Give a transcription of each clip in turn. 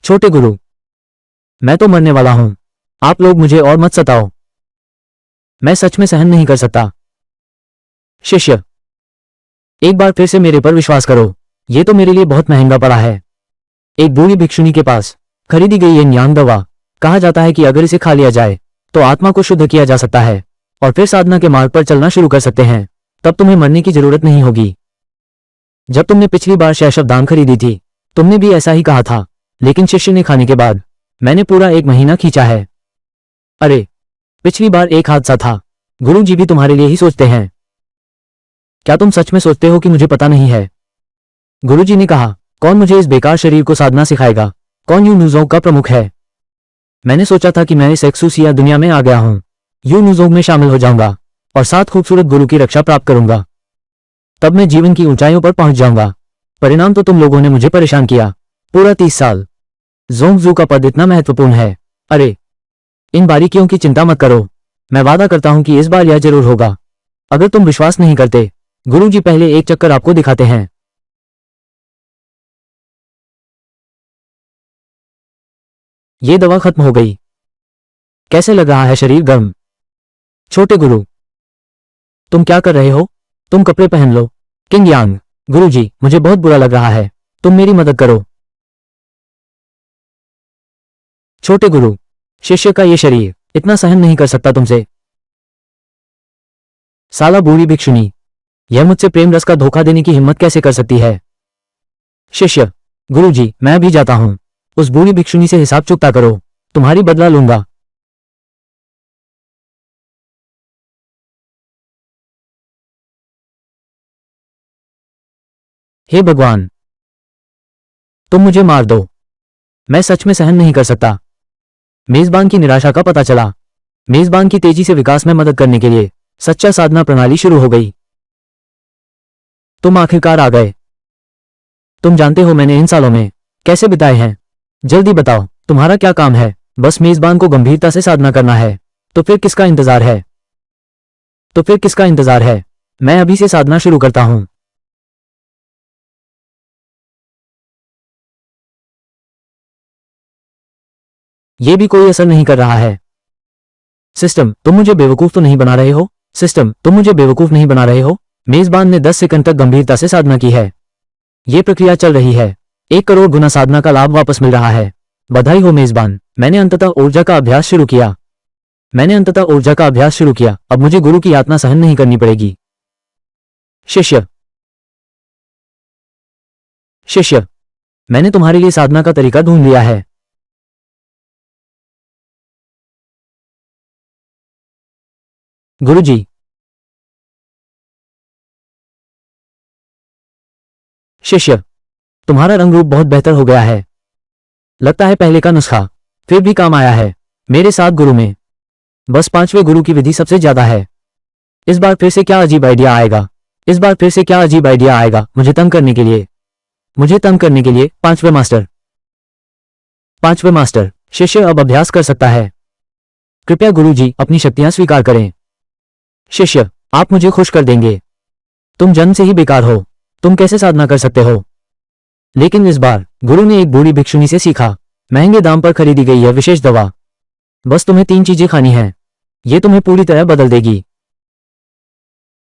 छोटे गुरु, मैं तो मरने वाला हूं। आप लोग मुझे और मत सताओ। मैं सच में सहन नहीं कर सकता। शिष्य, एक बार फिर से मेरे पर विश्वास करो। ये तो मेरे लिए बहुत महंगा पड़ा है। एक बूढ़ी भिक्षुनी के पास खरीदी गई ये न्यान दवा। कहा जाता है कि अगर इसे खा लिया जाए तो आत्मा को शुद्ध किया जा सकता है और फिर साधना के मार्ग पर चलना शुरू कर सकते हैं। तब तुम्हें मरने की जरूरत नहीं होगी। जब तुमने पिछली बार शैशवदान खरीदी थी तुमने भी ऐसा ही कहा था, लेकिन शिष्य ने खाने के बाद मैंने पूरा 1 महीना खींचा है। अरे, पिछली बार एक हादसा था। गुरु जी भी तुम्हारे लिए ही सोचते हैं। क्या तुम सच में सोचते हो कि मुझे पता नहीं है? गुरु जी ने कहा, कौन मुझे इस बेकार शरीर को साधना सिखाएगा? कौन यू नुजोग का प्रमुख है? मैंने सोचा था कि मैं इस एक्सूसिया दुनिया में आ गया हूं, यू नुजोग में शामिल हो जाऊंगा और साथ खूबसूरत गुरु की रक्षा प्राप्त करूंगा। तब मैं जीवन की ऊंचाइयों पर पहुंच जाऊंगा। परिणाम तो तुम लोगों ने मुझे परेशान किया। पूरा 30 साल। जोंगजू का पद इतना महत्वपूर्ण है। अरे, इन बारीकियों की चिंता मत करो। मैं वादा करता हूं कि इस बार यह जरूर होगा। अगर तुम विश्वास नहीं करते, गुरु जी पहले एक चक्कर आपको दिखाते हैं। ये दवा खत्म हो गई। कैसे लग रहा है शरीर गर्म? छोटे गुरु, तुम क्या कर रहे हो? तुम कपड़े पहन लो। किंग यांग, गुरु जी मुझे बहुत बुरा लग रहा है, तुम मेरी मदद करो। छोटे गुरु, शिष्य का ये शरीर इतना सहन नहीं कर सकता तुमसे। साला बूढ़ी भिक्षुनी, यह मुझसे प्रेम रस का धोखा देने की हिम्मत कैसे कर सकती है? शिष्य, गुरु जी मैं भी जाता हूं। उस बूढ़ी भिक्षुनी से हिसाब चुकता करो, तुम्हारी बदला लूंगा। हे भगवान, तुम मुझे मार दो। मैं सच में सहन नहीं कर सकता। मेजबान की निराशा का पता चला। मेजबान की तेजी से विकास में मदद करने के लिए सच्चा साधना प्रणाली शुरू हो गई। तुम आखिरकार आ गए। तुम जानते हो मैंने इन सालों में कैसे बिताए हैं। जल्दी बताओ, तुम्हारा क्या काम है? बस मेजबान को गंभीरता से साधना करना है। तो फिर किसका इंतजार है? तो फिर किसका इंतजार है? मैं अभी से साधना शुरू करता हूं। यह भी कोई असर नहीं कर रहा है। सिस्टम, तुम मुझे बेवकूफ तो नहीं बना रहे हो? सिस्टम, तुम मुझे बेवकूफ नहीं बना रहे हो? मेजबान ने 10 सेकंड तक गंभीरता से साधना की है। ये प्रक्रिया चल रही है। 1 करोड़ गुना साधना का लाभ वापस मिल रहा है। बधाई हो मेजबान, मैंने अंततः ऊर्जा का अभ्यास शुरू किया। अब मुझे गुरु की यातना सहन नहीं करनी पड़ेगी। शिष्य, शिष्य, मैंने तुम्हारे लिए साधना का तरीका ढूंढ लिया है। गुरु जी, शिष्य, तुम्हारा रंग रूप बहुत बेहतर हो गया है। लगता है पहले का नुस्खा फिर भी काम आया है। मेरे साथ गुरु में बस 5वें गुरु की विधि सबसे ज्यादा है। इस बार फिर से क्या अजीब आइडिया आएगा? मुझे तंग करने के लिए। 5वें मास्टर। शिष्य अब अभ्यास कर सकता है। कृपया गुरु जी अपनी शक्तियां स्वीकार करें। शिष्य, आप मुझे खुश कर देंगे। तुम जन्म से ही बेकार हो, तुम कैसे साधना कर सकते हो? लेकिन इस बार गुरु ने एक बूढ़ी भिक्षुनी से सीखा। महंगे दाम पर खरीदी गई यह विशेष दवा। बस तुम्हें 3 चीजें खानी हैं। ये तुम्हें पूरी तरह बदल देगी।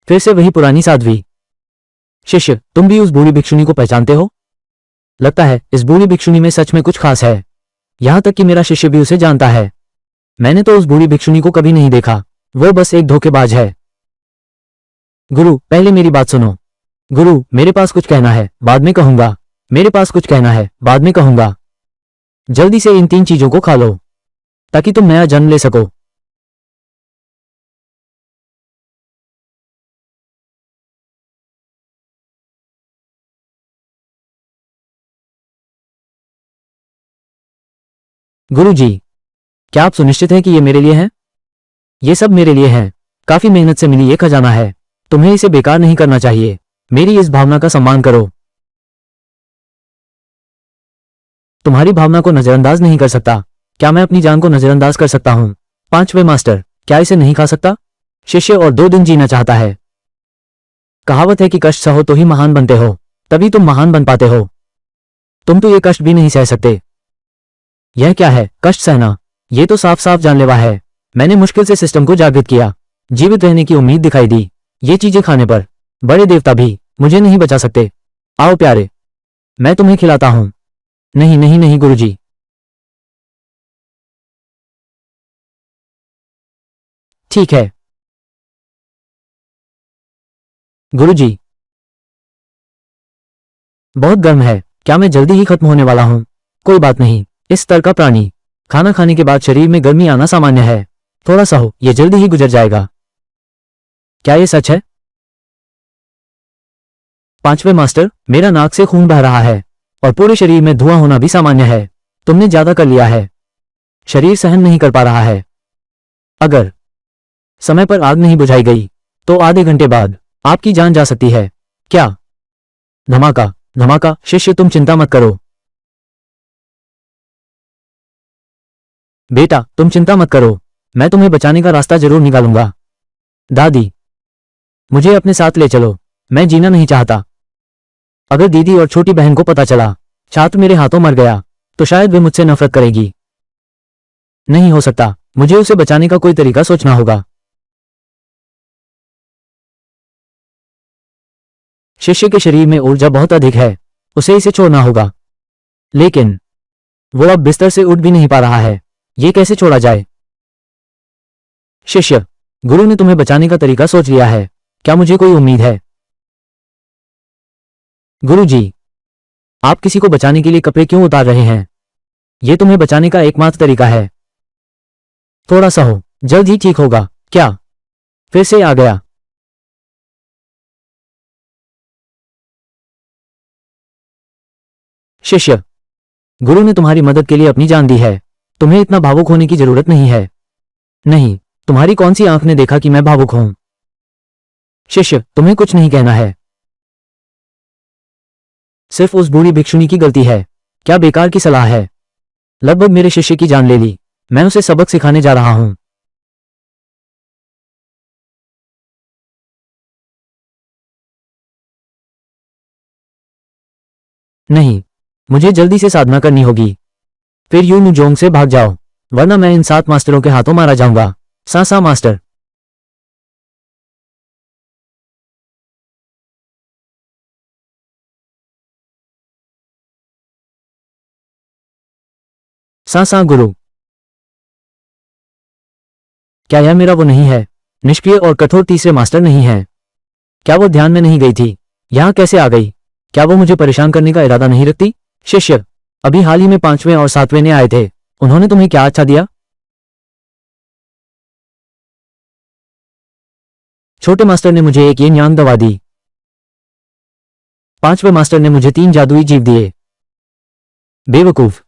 फिर से वही पुरानी साध्वी। शिष्य, तुम भी उस बूढ़ी भिक्षुनी को पहचानते हो? लगता है इस बूढ़ी भिक्षुनी में सच में कुछ खास है। यहां तक कि मेरा शिष्य भी उसे जानता है। मैंने तो उस बूढ़ी भिक्षुनी को कभी नहीं देखा। वो बस एक धोखेबाज है। गुरु, पहले मेरी बात सुनो। गुरु, मेरे पास कुछ कहना है, बाद में कहूंगा। जल्दी से इन 3 चीजों को खा लो ताकि तुम नया जन्म ले सको। गुरु जी, क्या आप सुनिश्चित हैं कि ये मेरे लिए है? ये सब मेरे लिए है। काफी मेहनत से मिली ये खजाना है। तुम्हें इसे बेकार नहीं करना चाहिए। मेरी इस भावना का सम्मान करो। तुम्हारी भावना को नजरअंदाज नहीं कर सकता। क्या मैं अपनी जान को नजरअंदाज कर सकता हूं? 5वें मास्टर, क्या इसे नहीं खा सकता? शिष्य और 2 दिन जीना चाहता है। कहावत है कि कष्ट सहो तो ही महान बनते हो, तभी तुम महान बन पाते हो। तुम तो ये कष्ट भी नहीं सह सकते। यह क्या है? कष्ट सहना। ये तो साफ साफ जानलेवा है। मैंने मुश्किल से सिस्टम को जागृत किया, जीवित रहने की उम्मीद दिखाई दी। ये चीजें खाने पर बड़े देवता भी मुझे नहीं बचा सकते। आओ प्यारे, मैं तुम्हें खिलाता हूं। नहीं नहीं नहीं गुरुजी। ठीक है गुरुजी। बहुत गर्म है। क्या मैं जल्दी ही खत्म होने वाला हूं? कोई बात नहीं, इस स्तर का प्राणी खाना खाने के बाद शरीर में गर्मी आना सामान्य है। थोड़ा सा हो, यह जल्दी ही गुजर जाएगा। क्या यह सच है? पांचवें मास्टर, मेरा नाक से खून बह रहा है और पूरे शरीर में धुआं होना भी सामान्य है। तुमने ज्यादा कर लिया है। शरीर सहन नहीं कर पा रहा है। अगर समय पर आग नहीं बुझाई गई तो आधे घंटे बाद आपकी जान जा सकती है। क्या? धमाका धमाका। शिष्य तुम चिंता मत करो। बेटा तुम चिंता मत करो, मैं तुम्हें बचाने का रास्ता जरूर निकालूंगा। दादी, मुझे अपने साथ ले चलो, मैं जीना नहीं चाहता। अगर दीदी और छोटी बहन को पता चला छात्र मेरे हाथों मर गया तो शायद वे मुझसे नफरत करेगी। नहीं हो सकता, मुझे उसे बचाने का कोई तरीका सोचना होगा। शिष्य के शरीर में ऊर्जा बहुत अधिक है, उसे इसे छोड़ना होगा। लेकिन वो अब बिस्तर से उठ भी नहीं पा रहा है। ये कैसे छोड़ा जाए? शिष्य, गुरु ने तुम्हें बचाने का तरीका सोच लिया है। क्या मुझे कोई उम्मीद है? गुरुजी, आप किसी को बचाने के लिए कपड़े क्यों उतार रहे हैं? यह तुम्हें बचाने का एकमात्र तरीका है। थोड़ा सा हो, जल्द ही ठीक होगा। क्या? फिर से आ गया। शिष्य, गुरु ने तुम्हारी मदद के लिए अपनी जान दी है। तुम्हें इतना भावुक होने की जरूरत नहीं है। नहीं, तुम्हारी कौन सी आंख ने देखा कि मैं भावुक हूं? शिष्य, तुम्हें कुछ नहीं कहना है। सिर्फ उस बूढ़ी भिक्षुणी की गलती है। क्या बेकार की सलाह है? लगभग मेरे शिष्य की जान ले ली। मैं उसे सबक सिखाने जा रहा हूं। नहीं, मुझे जल्दी से साधना करनी होगी। फिर यू नुजोंग से भाग जाओ, वरना मैं इन 7 मास्टरों के हाथों मारा जाऊंगा। सा मास्टर। सा गुरु। क्या यह मेरा वो नहीं है? निष्क्रिय और कठोर तीसरे मास्टर नहीं है? क्या वो ध्यान में नहीं गई थी? यहां कैसे आ गई? क्या वो मुझे परेशान करने का इरादा नहीं रखती? शिष्य, अभी हाल ही में 5वें और 7वें ने आए थे। उन्होंने तुम्हें क्या अच्छा दिया? छोटे मास्टर ने मुझे एक येन यांग दवा दी। 5वें मास्टर ने मुझे 3 जादुई जीव दिए। बेवकूफ।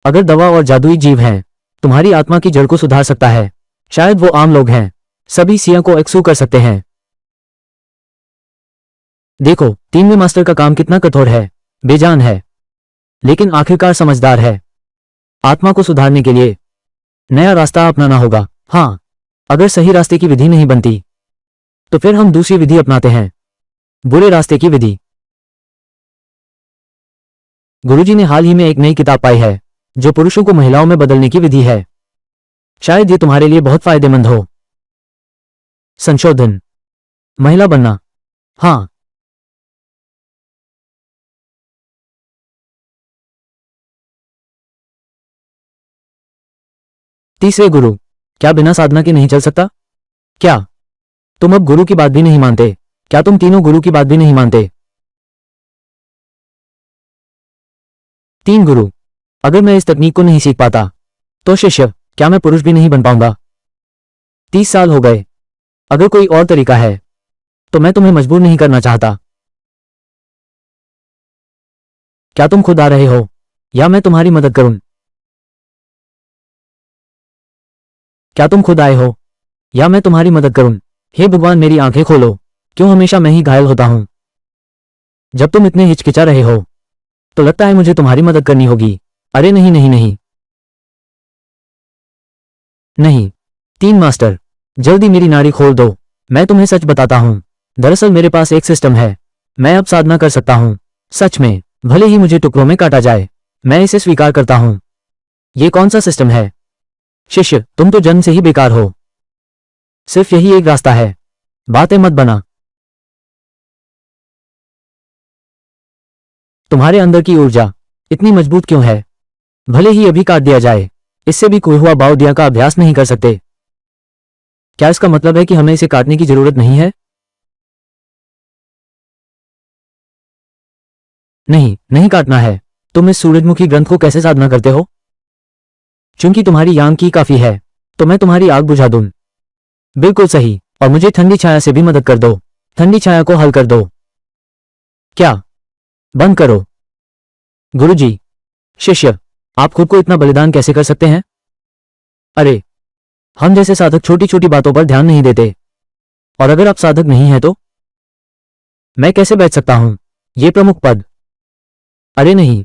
अगर दवा और जादुई जीव हैं, तुम्हारी आत्मा की जड़ को सुधार सकता है। शायद वो आम लोग हैं, सभी सिया को एक्सू कर सकते हैं। देखो, 3वें मास्टर का काम कितना कठोर है, बेजान है, लेकिन आखिरकार समझदार है। आत्मा को सुधारने के लिए नया रास्ता अपनाना होगा। हाँ, अगर सही रास्ते की विधि नहीं बनती तो फिर हम दूसरी विधि अपनाते हैं, बुरे रास्ते की विधि। गुरुजी ने हाल ही में एक नई किताब पाई है जो पुरुषों को महिलाओं में बदलने की विधि है। शायद ये तुम्हारे लिए बहुत फायदेमंद हो। संशोधन, महिला बनना। हाँ, तीसरे गुरु, क्या बिना साधना के नहीं चल सकता? क्या तुम अब गुरु की बात भी नहीं मानते? क्या तुम तीनों गुरु की बात भी नहीं मानते? 3 गुरु, अगर मैं इस तकनीक को नहीं सीख पाता तो शिष्य, क्या मैं पुरुष भी नहीं बन पाऊंगा? 30 साल हो गए। अगर कोई और तरीका है तो मैं तुम्हें मजबूर नहीं करना चाहता। क्या तुम खुद आ रहे हो या मैं तुम्हारी मदद करूं? क्या तुम खुद आए हो या मैं तुम्हारी मदद करूं? हे भगवान, मेरी आंखें खोलो। क्यों हमेशा मैं ही घायल होता हूं? जब तुम इतने हिचकिचा रहे हो तो लगता है मुझे तुम्हारी मदद करनी होगी। अरे नहीं नहीं नहीं नहीं। 3 मास्टर, जल्दी मेरी नाड़ी खोल दो। मैं तुम्हें सच बताता हूं, दरअसल मेरे पास एक सिस्टम है। मैं अब साधना कर सकता हूं। सच में, भले ही मुझे टुकड़ों में काटा जाए, मैं इसे स्वीकार करता हूं। ये कौन सा सिस्टम है? शिष्य, तुम तो जन्म से ही बेकार हो। सिर्फ यही एक रास्ता है। बातें मत बना। तुम्हारे अंदर की ऊर्जा इतनी मजबूत क्यों है? भले ही अभी काट दिया जाए, इससे भी कोई हुआ बाउदिया का अभ्यास नहीं कर सकते। क्या इसका मतलब है कि हमें इसे काटने की जरूरत नहीं है? नहीं, नहीं काटना है। तुम इस सूरजमुखी ग्रंथ को कैसे साधना करते हो? चूंकि तुम्हारी यांग की काफी है, तो मैं तुम्हारी आग बुझा दूं। बिल्कुल सही। और मुझे ठंडी छाया से भी मदद कर दो। ठंडी छाया को हल कर दो। क्या? बंद करो। गुरुजी। शिष्य, आप खुद को इतना बलिदान कैसे कर सकते हैं? अरे, हम जैसे साधक छोटी छोटी बातों पर ध्यान नहीं देते। और अगर आप साधक नहीं हैं तो मैं कैसे बैठ सकता हूं ये प्रमुख पद? अरे नहीं।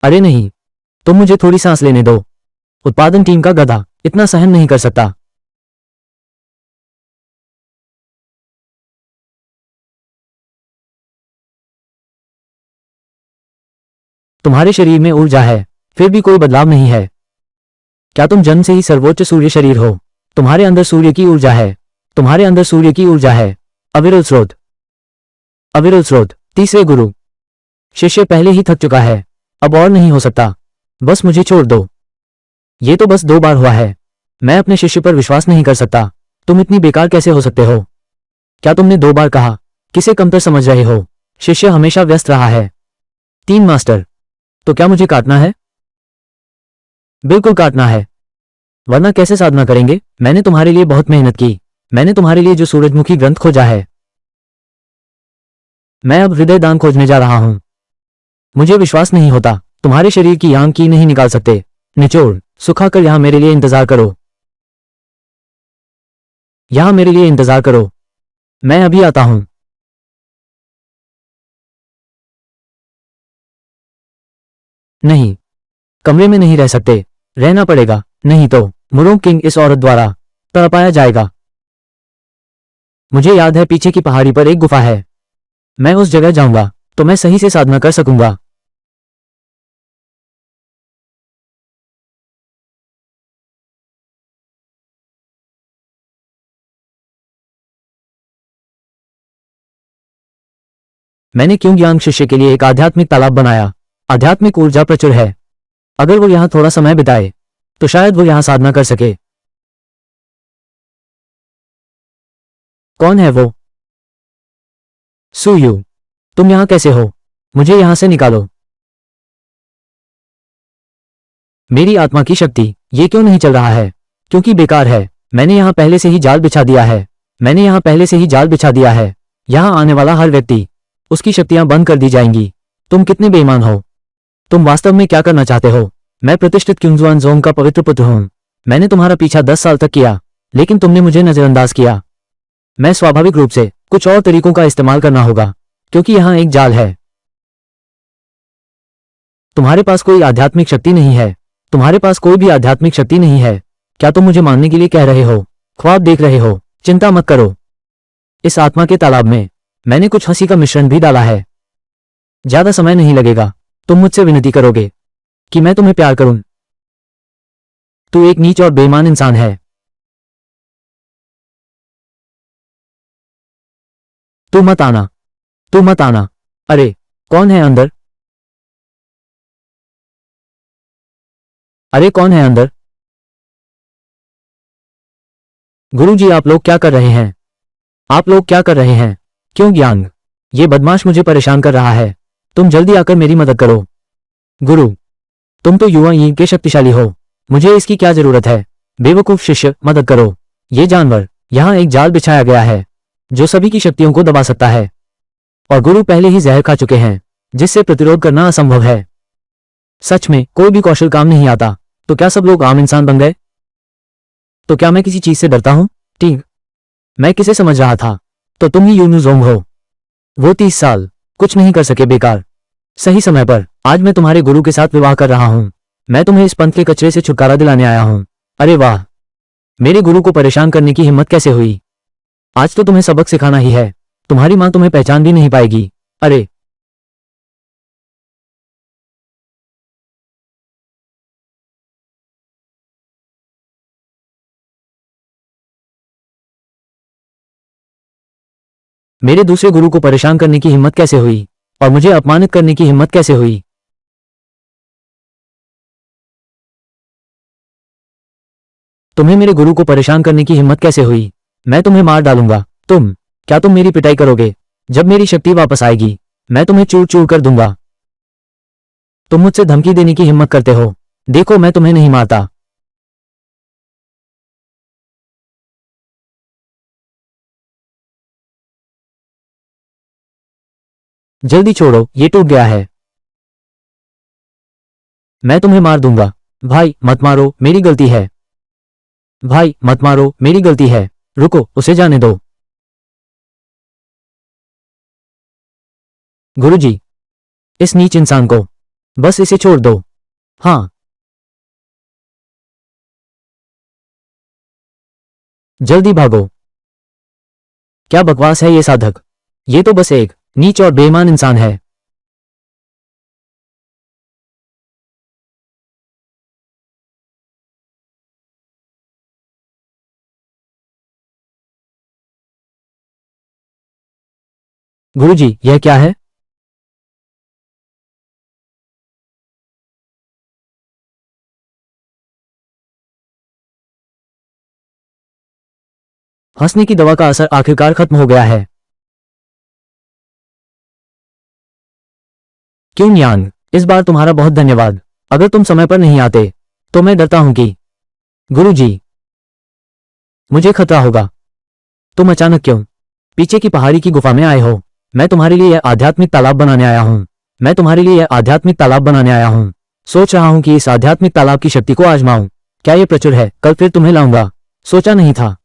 अरे नहीं, तुम मुझे थोड़ी सांस लेने दो। उत्पादन टीम का गधा इतना सहन नहीं कर सकता। तुम्हारे शरीर में ऊर्जा है, फिर भी कोई बदलाव नहीं है। क्या तुम जन्म से ही सर्वोच्च सूर्य शरीर हो? तुम्हारे अंदर सूर्य की ऊर्जा है। तुम्हारे अंदर सूर्य की ऊर्जा है। अविरल स्रोत। अविरल स्रोत। तीसरे गुरु। शिष्य पहले ही थक चुका है, अब और नहीं हो सकता। बस मुझे छोड़ दो। ये तो बस 2 बार हुआ है। मैं अपने शिष्य पर विश्वास नहीं कर सकता। तुम इतनी बेकार कैसे हो सकते हो? क्या तुमने 2 बार कहा? किसे कमतर समझ रहे हो? शिष्य हमेशा व्यस्त रहा है। 3 मास्टर। तो क्या मुझे काटना है? बिल्कुल काटना है। वरना कैसे साधना करेंगे? मैंने तुम्हारे लिए बहुत मेहनत की। मैंने तुम्हारे लिए जो सूरजमुखी ग्रंथ खोजा है। मैं अब हृदय दान खोजने जा रहा हूं। मुझे विश्वास नहीं होता। तुम्हारे शरीर की यांग की नहीं निकाल सकते। निचोड़ सुखाकर यहां मेरे लिए इंतजार करो। यहां मेरे लिए इंतजार करो। मैं अभी आता हूं। नहीं, कमरे में नहीं रह सकते। रहना पड़ेगा, नहीं तो मुरोंग किंग इस औरत द्वारा तड़पाया जाएगा। मुझे याद है पीछे की पहाड़ी पर एक गुफा है। मैं उस जगह जाऊंगा तो मैं सही से साधना कर सकूंगा। मैंने क्यों यांग शिष्य के लिए एक आध्यात्मिक तालाब बनाया। आध्यात्मिक ऊर्जा प्रचुर है। अगर वो यहां थोड़ा समय बिताए तो शायद वो यहां साधना कर सके। कौन है वो? सुयू, तुम यहां कैसे हो? मुझे यहां से निकालो। मेरी आत्मा की शक्ति, ये क्यों नहीं चल रहा है? क्योंकि बेकार है। मैंने यहां पहले से ही जाल बिछा दिया है। मैंने यहां पहले से ही जाल बिछा दिया है। यहां आने वाला हर व्यक्ति, उसकी शक्तियां बंद कर दी जाएंगी। तुम कितने बेईमान हो। तुम वास्तव में क्या करना चाहते हो? मैं प्रतिष्ठित क्युंगजुआन जोंग का पवित्र पुत्र हूं। मैंने तुम्हारा पीछा 10 साल तक किया, लेकिन तुमने मुझे नजरअंदाज किया। मैं स्वाभाविक रूप से कुछ और तरीकों का इस्तेमाल करना होगा, क्योंकि यहां एक जाल है। तुम्हारे पास कोई आध्यात्मिक शक्ति नहीं है। तुम्हारे पास कोई भी आध्यात्मिक शक्ति नहीं है। क्या तुम मुझे मानने के लिए कह रहे हो? ख्वाब देख रहे हो? चिंता मत करो। इस आत्मा के तालाब में मैंने कुछ हंसी का मिश्रण भी डाला है। ज्यादा समय नहीं लगेगा। तुम मुझसे विनती करोगे कि मैं तुम्हें प्यार करूं। तू एक नीच और बेईमान इंसान है। तू मत आना। तू मत आना। अरे, कौन है अंदर? अरे कौन है अंदर? गुरुजी, आप लोग क्या कर रहे हैं? आप लोग क्या कर रहे हैं? क्यों ज्ञान? ये बदमाश मुझे परेशान कर रहा है। तुम जल्दी आकर मेरी मदद करो। गुरु, तुम तो युवा यीं के शक्तिशाली हो। मुझे इसकी क्या जरूरत है? बेवकूफ शिष्य, मदद करो। ये जानवर, यहां एक जाल बिछाया गया है जो सभी की शक्तियों को दबा सकता है। और गुरु पहले ही जहर खा चुके हैं, जिससे प्रतिरोध करना असंभव है। सच में कोई भी कौशल काम नहीं आता। तो क्या सब लोग आम इंसान बन गए? तो क्या मैं किसी चीज से डरता हूं? ठीक, मैं किसे समझ रहा था? तो तुम ही यूनुजोंग हो। वो 30 साल कुछ नहीं कर सके, बेकार। सही समय पर आज मैं तुम्हारे गुरु के साथ विवाह कर रहा हूं। मैं तुम्हें इस पंथ के कचरे से छुटकारा दिलाने आया हूं। अरे वाह, मेरे गुरु को परेशान करने की हिम्मत कैसे हुई? आज तो तुम्हें सबक सिखाना ही है। तुम्हारी माँ तुम्हें पहचान भी नहीं पाएगी। अरे मेरे दूसरे गुरु को परेशान करने की हिम्मत कैसे हुई, और मुझे अपमानित करने की हिम्मत कैसे हुई? तुम्हें मेरे गुरु को परेशान करने की हिम्मत कैसे हुई? मैं तुम्हें मार डालूंगा। क्या तुम मेरी पिटाई करोगे? जब मेरी शक्ति वापस आएगी मैं तुम्हें चूर चूर कर दूंगा। तुम मुझसे धमकी देने की हिम्मत करते हो? देखो मैं तुम्हें नहीं मारता। जल्दी छोड़ो, ये टूट गया है। मैं तुम्हें मार दूंगा। भाई मत मारो, मेरी गलती है। भाई मत मारो, मेरी गलती है। रुको, उसे जाने दो। गुरुजी, इस नीच इंसान को बस इसे छोड़ दो। हाँ, जल्दी भागो। क्या बकवास है ये साधक। ये तो बस एक नीच और बेईमान इंसान है। गुरुजी, यह क्या है? हंसने की दवा का असर आखिरकार खत्म हो गया है। क्यों यांग, इस बार तुम्हारा बहुत धन्यवाद। अगर तुम समय पर नहीं आते तो मैं डरता हूं कि गुरुजी, मुझे खतरा होगा। तुम अचानक क्यों पीछे की पहाड़ी की गुफा में आए हो? मैं तुम्हारे लिए यह आध्यात्मिक तालाब बनाने आया हूं। मैं तुम्हारे लिए यह आध्यात्मिक तालाब बनाने आया हूं। सोच रहा हूं कि इस आध्यात्मिक तालाब की शक्ति को आजमाऊं। क्या यह प्रचुर है? कल फिर तुम्हें लाऊंगा। सोचा नहीं था।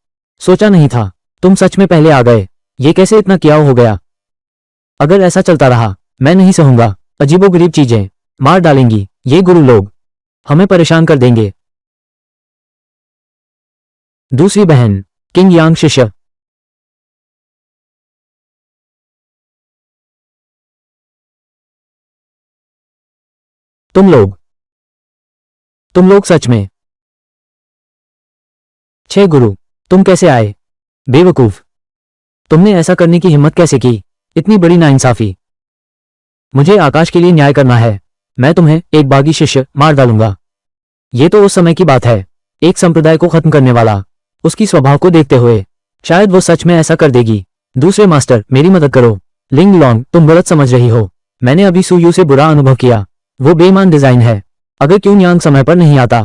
सोचा नहीं था। तुम सच में पहले आ गए। ये कैसे इतना किया हो गया? अगर ऐसा चलता रहा मैं नहीं सहूंगा। अजीबोगरीब चीजें मार डालेंगी ये गुरु लोग। हमें परेशान कर देंगे। दूसरी बहन किंग यांग शिष्य। तुम लोग तुम लोग सच में। छह गुरु, तुम कैसे आए? बेवकूफ, तुमने ऐसा करने की हिम्मत कैसे की? इतनी बड़ी नाइंसाफी। मुझे आकाश के लिए न्याय करना है। मैं तुम्हें एक बागी शिष्य मार डालूंगा। ये तो उस समय की बात है, एक संप्रदाय को खत्म करने वाला। उसकी स्वभाव को देखते हुए शायद वो सच में ऐसा कर देगी। दूसरे मास्टर, मेरी मदद करो। लिंग लॉन्ग, तुम गलत समझ रही हो। मैंने अभी सुयू से बुरा अनुभव किया। वो बेईमान डिजाइन है। अगर क्यून यांग समय पर नहीं आता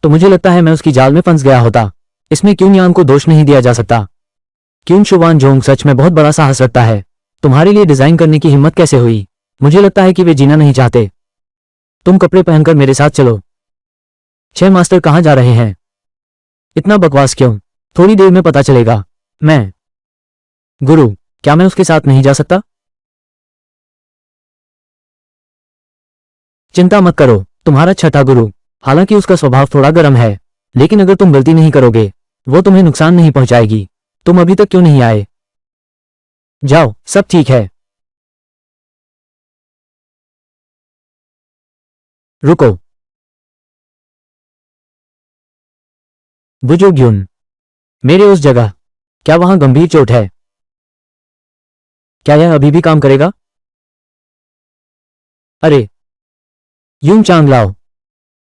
तो मुझे लगता है मैं उसकी जाल में फंस गया होता। इसमें क्यून यांग को दोष नहीं दिया जा सकता। क्यून शुवान जोंग सच में बहुत बड़ा साहस रखता है। तुम्हारे लिए डिजाइन करने की हिम्मत कैसे हुई? मुझे लगता है कि वे जीना नहीं चाहते। तुम कपड़े पहनकर मेरे साथ चलो। छह मास्टर कहाँ जा रहे हैं? इतना बकवास क्यों? थोड़ी देर में पता चलेगा। मैं गुरु, क्या मैं उसके साथ नहीं जा सकता? चिंता मत करो, तुम्हारा छठा गुरु। हालांकि उसका स्वभाव थोड़ा गर्म है, लेकिन अगर तुम गलती नहीं करोगे वो तुम्हें नुकसान नहीं पहुंचाएगी। तुम अभी तक क्यों नहीं आए? जाओ, सब ठीक है। रुको, बुजुर्ग, मेरे उस जगह, क्या वहां गंभीर चोट है? क्या यह अभी भी काम करेगा? अरे यूं चांग लाओ,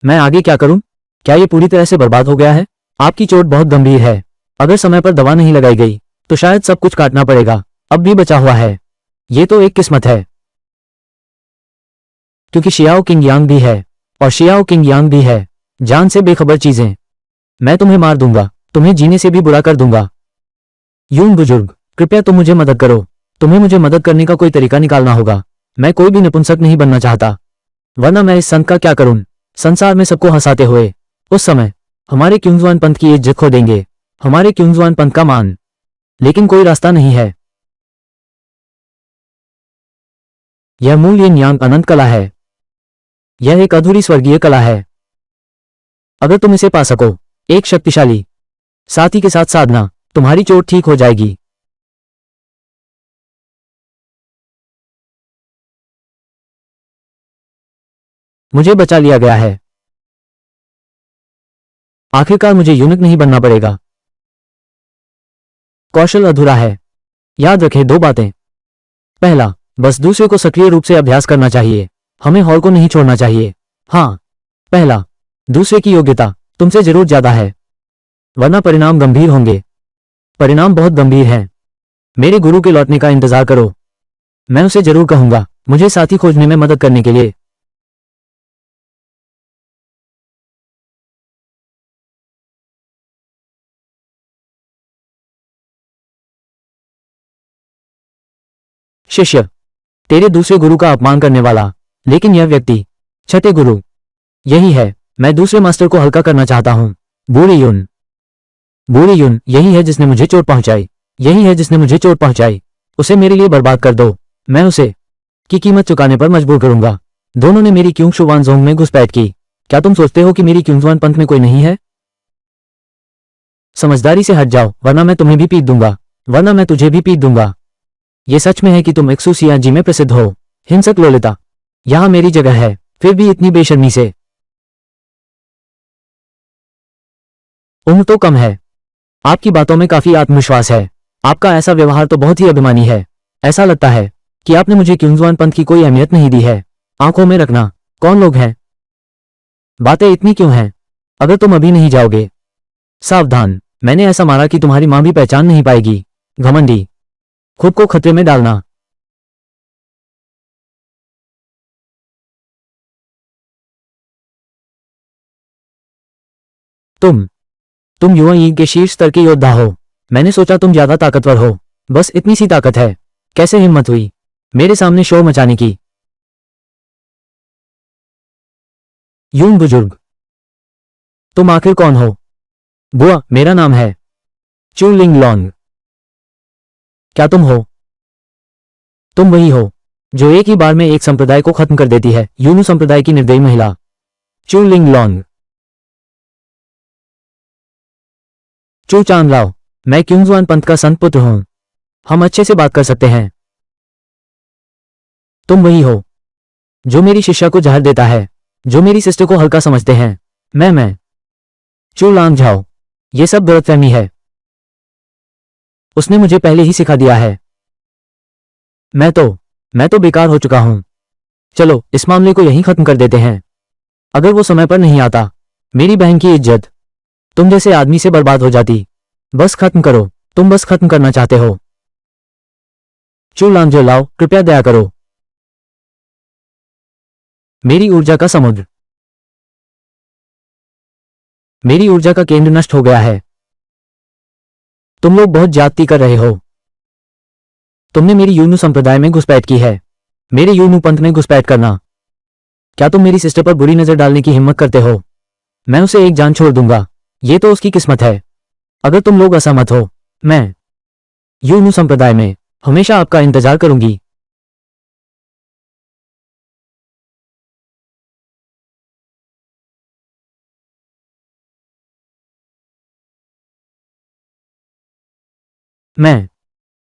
मैं आगे क्या करूं? क्या ये पूरी तरह से बर्बाद हो गया है? आपकी चोट बहुत गंभीर है। अगर समय पर दवा नहीं लगाई गई तो शायद सब कुछ काटना पड़ेगा। अब भी बचा हुआ है। ये तो एक किस्मत है, क्योंकि शियाओ किंग यांग भी है और शियाओ किंग यांग भी है। जान से बेखबर चीजें। मैं तुम्हें मार दूंगा, तुम्हें जीने से भी बुरा कर दूंगा। यूं बुजुर्ग, कृपया तुम मुझे मदद करो। तुम्हें मुझे मदद करने का कोई तरीका निकालना होगा। मैं कोई भी नपुंसक नहीं बनना चाहता, वरना मैं इस संत का क्या करूं? संसार में सबको हंसाते हुए उस समय हमारे क्यूंगजुआन पंथ की इज्जत खो देंगे, हमारे क्यूंगजुआन पंथ का मान। लेकिन कोई रास्ता नहीं है। यह मूल यिन यांग अनंत कला है। यह एक अधूरी स्वर्गीय कला है। अगर तुम इसे पा सको, एक शक्तिशाली साथी के साथ साधना, तुम्हारी चोट ठीक हो जाएगी। मुझे बचा लिया गया है। आखिरकार मुझे यूनिक नहीं बनना पड़ेगा। कौशल अधूरा है। याद रखें 2 बातें। पहला, बस दूसरे को सक्रिय रूप से अभ्यास करना चाहिए। हमें हॉल को नहीं छोड़ना चाहिए। हाँ, पहला, दूसरे की योग्यता तुमसे जरूर ज्यादा है, वरना परिणाम गंभीर होंगे। परिणाम बहुत गंभीर हैं। मेरे गुरु के लौटने का इंतजार करो। मैं उसे जरूर कहूंगा मुझे साथी खोजने में मदद करने के लिए। शिष्य, तेरे दूसरे गुरु का अपमान करने वाला, लेकिन यह व्यक्ति, छठे गुरु, यही है। मैं दूसरे मास्टर को हल्का करना चाहता हूं। बूढ़ी यून। बूढ़ी यून, यही है जिसने मुझे चोट पहुंचाई। यही है जिसने मुझे चोट पहुंचाई। उसे मेरे लिए बर्बाद कर दो। मैं उसे की कीमत चुकाने पर मजबूर करूंगा। दोनों ने मेरी क्योंशु वानजोंग में घुसपैठ की। क्या तुम सोचते हो कि मेरी क्योंजुआन पंथ में कोई नहीं है? समझदारी से हट जाओ, वरना मैं तुम्हें भी पीट दूंगा। वरना मैं तुझे भी पीट दूंगा। ये सच में है कि तुम एक्सूसियाजी में प्रसिद्ध हो, हिंसक लोलिता। यहां मेरी जगह है, फिर भी इतनी बेशर्मी से। उम्र तो कम है। आपकी बातों में काफी आत्मविश्वास है। आपका ऐसा व्यवहार तो बहुत ही अभिमानी है। ऐसा लगता है कि आपने मुझे क्योंजुआन पंथ की कोई अहमियत नहीं दी है। आंखों में रखना, कौन लोग हैं? बातें इतनी क्यों हैं? अगर तुम अभी नहीं जाओगे, सावधान, मैंने ऐसा मारा कि तुम्हारी मां भी पहचान नहीं पाएगी। घमंडी, खुद को खतरे में डालना। तुम यूएई के शीर्ष स्तर के योद्धा हो। मैंने सोचा तुम ज्यादा ताकतवर हो। बस इतनी सी ताकत है। कैसे हिम्मत हुई मेरे सामने शोर मचाने की? यून बुजुर्ग, तुम आखिर कौन हो? बुआ, मेरा नाम है चू लिंग लॉन्ग। क्या तुम हो? तुम वही हो जो एक ही बार में एक संप्रदाय को खत्म कर देती है। यूनु संप्रदाय की निर्दयी महिला, चू लिंग लॉन्ग। चू चांगलाओ, मैं क्योंजुआन पंथ का संत पुत्र हूं। हम अच्छे से बात कर सकते हैं। तुम वही हो जो मेरी शिष्या को जहर देता है, जो मेरी सिस्टर को हल्का समझते हैं। मैं चू लांग जाओ, ये सब गलतफहमी है। उसने मुझे पहले ही सिखा दिया है। मैं तो बेकार हो चुका हूं। चलो इस मामले को यहीं खत्म कर देते हैं। अगर वो समय पर नहीं आता, मेरी बहन की इज्जत तुम जैसे आदमी से बर्बाद हो जाती। बस खत्म करो। तुम बस खत्म करना चाहते हो। चू लांग लाओ, कृपया दया करो। मेरी ऊर्जा का समुद्र, मेरी ऊर्जा का केंद्र नष्ट हो गया है। तुम लोग बहुत ज्यादती कर रहे हो। तुमने मेरी यूनु संप्रदाय में घुसपैठ की है। मेरे यूनु पंथ में घुसपैठ करना। क्या तुम मेरी सिस्टर पर बुरी नजर डालने की हिम्मत करते हो? मैं उसे एक जान छोड़ दूंगा। ये तो उसकी किस्मत है। अगर तुम लोग असहमत हो, मैं यूनु संप्रदाय में हमेशा आपका इंतजार करूंगी।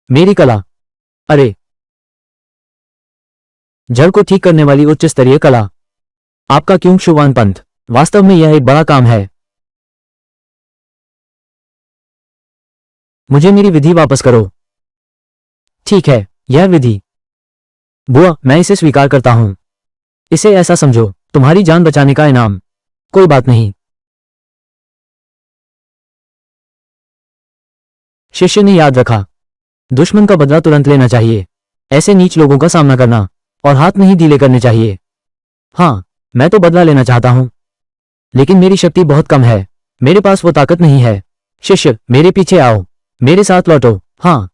मेरी कला, अरे, जड़ को ठीक करने वाली उच्च स्तरीय कला। आपका क्यों शुवान पंथ, वास्तव में यह एक बड़ा काम है। मुझे मेरी विधि वापस करो। ठीक है, यह विधि। बुआ, मैं इसे स्वीकार करता हूं। इसे ऐसा समझो, तुम्हारी जान बचाने का इनाम। कोई बात नहीं। शिष्य ने याद रखा, दुश्मन का बदला तुरंत लेना चाहिए। ऐसे नीच लोगों का सामना करना और हाथ नहीं ढीले करने चाहिए। हाँ, मैं तो बदला लेना चाहता हूं, लेकिन मेरी शक्ति बहुत कम है। मेरे पास वो ताकत नहीं है। शिष्य, मेरे पीछे आओ। मेरे साथ लौटो। हाँ,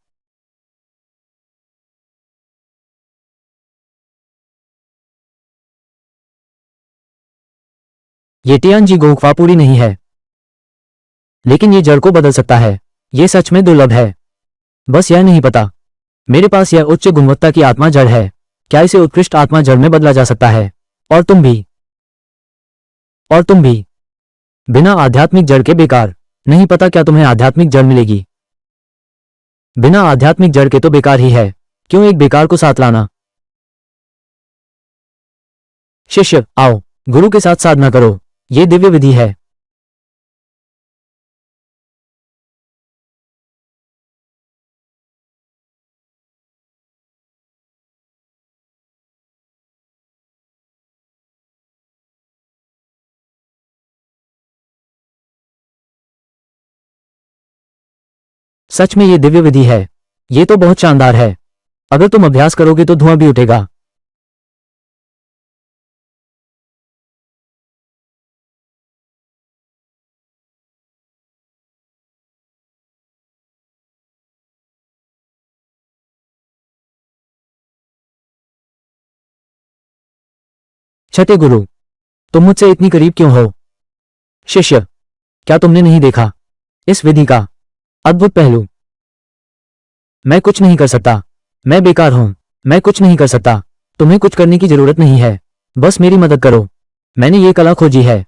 ये टियानजी गोंगफा पूरी नहीं है, लेकिन ये जड़ को बदल सकता है। ये सच में दुर्लभ है। बस यह नहीं पता मेरे पास यह उच्च गुणवत्ता की आत्मा जड़ है। क्या इसे उत्कृष्ट आत्मा जड़ में बदला जा सकता है? और तुम भी, और तुम भी बिना आध्यात्मिक जड़ के बेकार। नहीं पता क्या तुम्हें आध्यात्मिक जड़ मिलेगी। बिना आध्यात्मिक जड़ के तो बेकार ही है, क्यों एक बेकार को साथ लाना। शिष्य, आओ, गुरु के साथ साधना करो, ये दिव्य विधि है। सच में ये दिव्य विधि है, ये तो बहुत शानदार है। अगर तुम अभ्यास करोगे तो धुआं भी उठेगा। छठे गुरु, तुम मुझसे इतनी करीब क्यों हो? शिष्य, क्या तुमने नहीं देखा इस विधि का अद्भुत पहलू? मैं कुछ नहीं कर सकता, मैं बेकार हूं, मैं कुछ नहीं कर सकता। तुम्हें कुछ करने की जरूरत नहीं है, बस मेरी मदद करो। मैंने ये कला खोजी है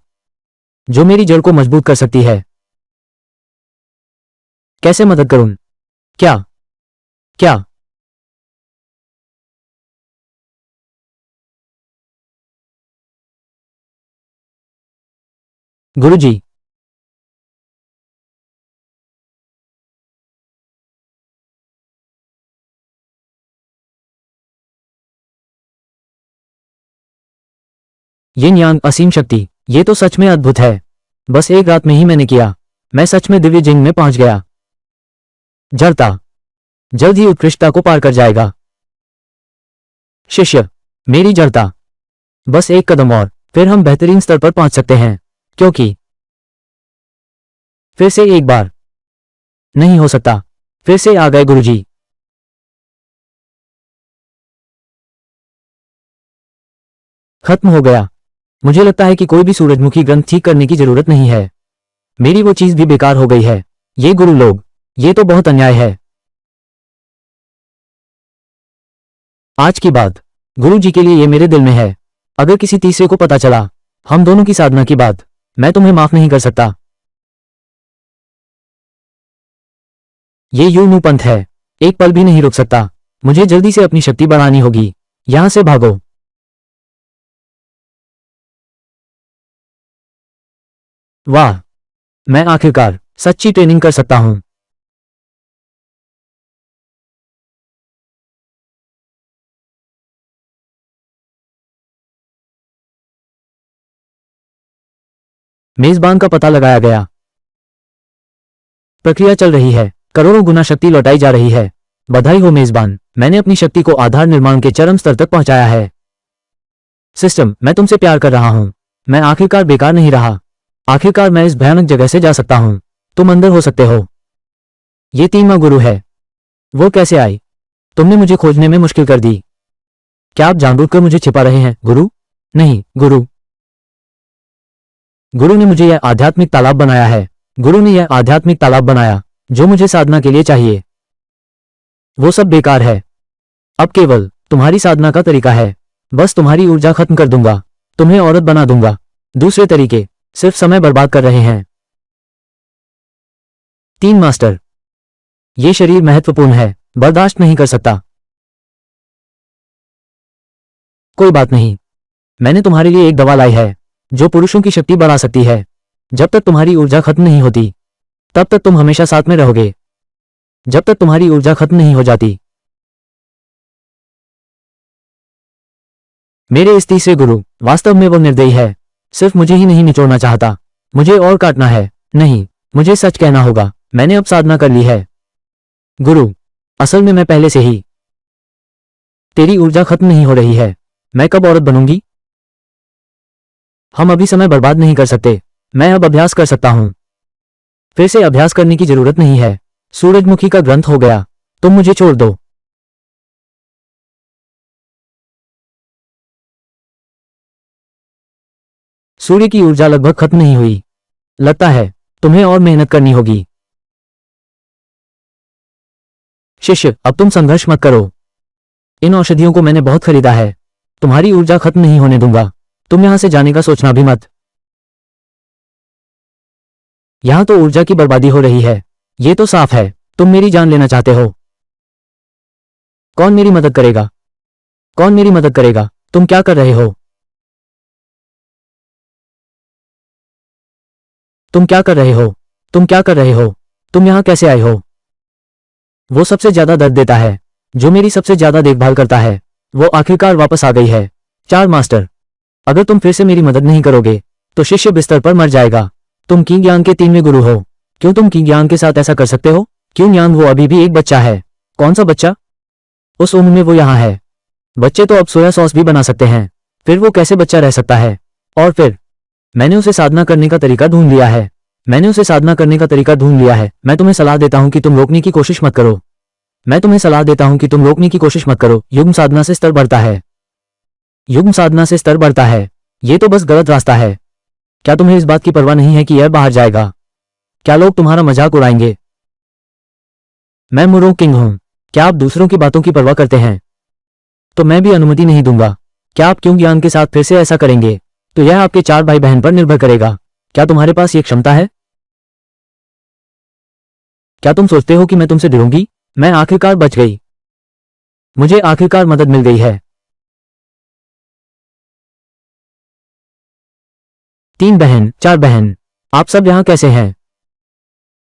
जो मेरी जड़ को मजबूत कर सकती है। कैसे मदद करूं? क्या क्या गुरुजी, ये ज्ञान, असीम शक्ति, ये तो सच में अद्भुत है। बस एक रात में ही मैंने किया, मैं सच में दिव्य जिंग में पहुंच गया। जड़ता जल्द ही उत्कृष्टता को पार कर जाएगा। शिष्य, मेरी जड़ता, बस एक कदम और, फिर हम बेहतरीन स्तर पर पहुंच सकते हैं। क्योंकि फिर से एक बार नहीं हो सकता। फिर से आ गए गुरुजी। खत्म हो गया। मुझे लगता है कि कोई भी सूरजमुखी ग्रंथ ठीक करने की जरूरत नहीं है। मेरी वो चीज भी बेकार हो गई है। ये गुरु लोग, ये तो बहुत अन्याय है। आज की बात गुरु जी के लिए ये मेरे दिल में है। अगर किसी तीसरे को पता चला हम दोनों की साधना की बात, मैं तुम्हें माफ नहीं कर सकता। ये यूं पंथ है, एक पल भी नहीं रुक सकता। मुझे जल्दी से अपनी शक्ति बढ़ानी होगी। यहां से भागो। वाह, मैं आखिरकार सच्ची ट्रेनिंग कर सकता हूं। मेजबान का पता लगाया गया। प्रक्रिया चल रही है, करोड़ों गुना शक्ति लौटाई जा रही है। बधाई हो मेजबान, मैंने अपनी शक्ति को आधार निर्माण के चरम स्तर तक पहुंचाया है। सिस्टम, मैं तुमसे प्यार कर रहा हूं। मैं आखिरकार बेकार नहीं रहा। आखिरकार मैं इस भयानक जगह से जा सकता हूं। तुम अंदर हो सकते हो। ये तीनवा गुरु है। वो कैसे आई? तुमने मुझे खोजने में मुश्किल कर दी। क्या आप जानबूझकर मुझे छिपा रहे हैं गुरु? नहीं गुरु, गुरु ने मुझे यह आध्यात्मिक तालाब बनाया है। गुरु ने यह आध्यात्मिक तालाब बनाया जो मुझे साधना के लिए चाहिए। वो सब बेकार है। अब केवल तुम्हारी साधना का तरीका है। बस तुम्हारी ऊर्जा खत्म कर दूंगा, तुम्हें औरत बना दूंगा। दूसरे तरीके सिर्फ समय बर्बाद कर रहे हैं। 3 मास्टर, ये शरीर महत्वपूर्ण है, बर्दाश्त नहीं कर सकता। कोई बात नहीं, मैंने तुम्हारे लिए एक दवा लाई है जो पुरुषों की शक्ति बढ़ा सकती है। जब तक तुम्हारी ऊर्जा खत्म नहीं होती तब तक तुम हमेशा साथ में रहोगे। जब तक तुम्हारी ऊर्जा खत्म नहीं हो जाती। मेरे इस तीसरे गुरु वास्तव में वो निर्दयी है। सिर्फ मुझे ही नहीं निचोड़ना चाहता, मुझे और काटना है। नहीं, मुझे सच कहना होगा, मैंने अब साधना कर ली है। गुरु, असल में मैं पहले से ही। तेरी ऊर्जा खत्म नहीं हो रही है। मैं कब औरत बनूंगी? हम अभी समय बर्बाद नहीं कर सकते। मैं अब अभ्यास कर सकता हूं। फिर से अभ्यास करने की जरूरत नहीं है। सूरजमुखी का ग्रंथ हो गया। तुम मुझे छोड़ दो। सूर्य की ऊर्जा लगभग खत्म नहीं हुई। लगता है तुम्हें और मेहनत करनी होगी। शिष्य, अब तुम संघर्ष मत करो। इन औषधियों को मैंने बहुत खरीदा है। तुम्हारी ऊर्जा खत्म नहीं होने दूंगा। तुम यहां से जाने का सोचना भी मत। यहां तो ऊर्जा की बर्बादी हो रही है, ये तो साफ है। तुम मेरी जान लेना चाहते हो? कौन मेरी मदद करेगा? कौन मेरी मदद करेगा? तुम क्या कर रहे हो? तुम क्या कर रहे हो? तुम क्या कर रहे हो? तुम यहां कैसे आए हो? वो सबसे ज्यादा दर्द देता है, जो मेरी सबसे ज्यादा देखभाल करता है, वो आखिरकार वापस आ गई है। 4 मास्टर, अगर तुम फिर से मेरी मदद नहीं करोगे तो शिष्य बिस्तर पर मर जाएगा। तुम किंग यांग के 3वें गुरु हो। क्यों तुम किंग यांग के साथ ऐसा कर सकते हो? किंग यांग वो अभी भी एक बच्चा है। कौन सा बच्चा? उस उम्र में वो यहाँ है। बच्चे तो अब सोया सॉस भी बना सकते हैं, फिर वो कैसे बच्चा रह सकता है? और फिर मैंने उसे साधना करने का तरीका ढूंढ लिया है। मैंने उसे साधना करने का तरीका ढूंढ लिया है। मैं तुम्हें सलाह देता हूं कि तुम रोकने की कोशिश मत करो। मैं तुम्हें सलाह देता हूं कि तुम रोकने की कोशिश मत करो। युग्म साधना से स्तर बढ़ता है। युग्म साधना से स्तर बढ़ता है। ये तो बस गलत रास्ता है। क्या तुम्हें इस बात की परवाह नहीं है कि यह बाहर जाएगा? क्या लोग तुम्हारा मजाक उड़ाएंगे? मैं मुरो किंग हूं। क्या आप दूसरों की बातों की परवाह करते हैं? तो मैं भी अनुमति नहीं दूंगा। क्या आप क्यों ज्ञान के साथ फिर से ऐसा करेंगे? तो यह आपके 4 भाई बहन पर निर्भर करेगा। क्या तुम्हारे पास ये क्षमता है? क्या तुम सोचते हो कि मैं तुमसे डरूंगी? मैं आखिरकार बच गई। मुझे आखिरकार मदद मिल गई है। 3 बहन, 4 बहन, आप सब यहाँ कैसे हैं?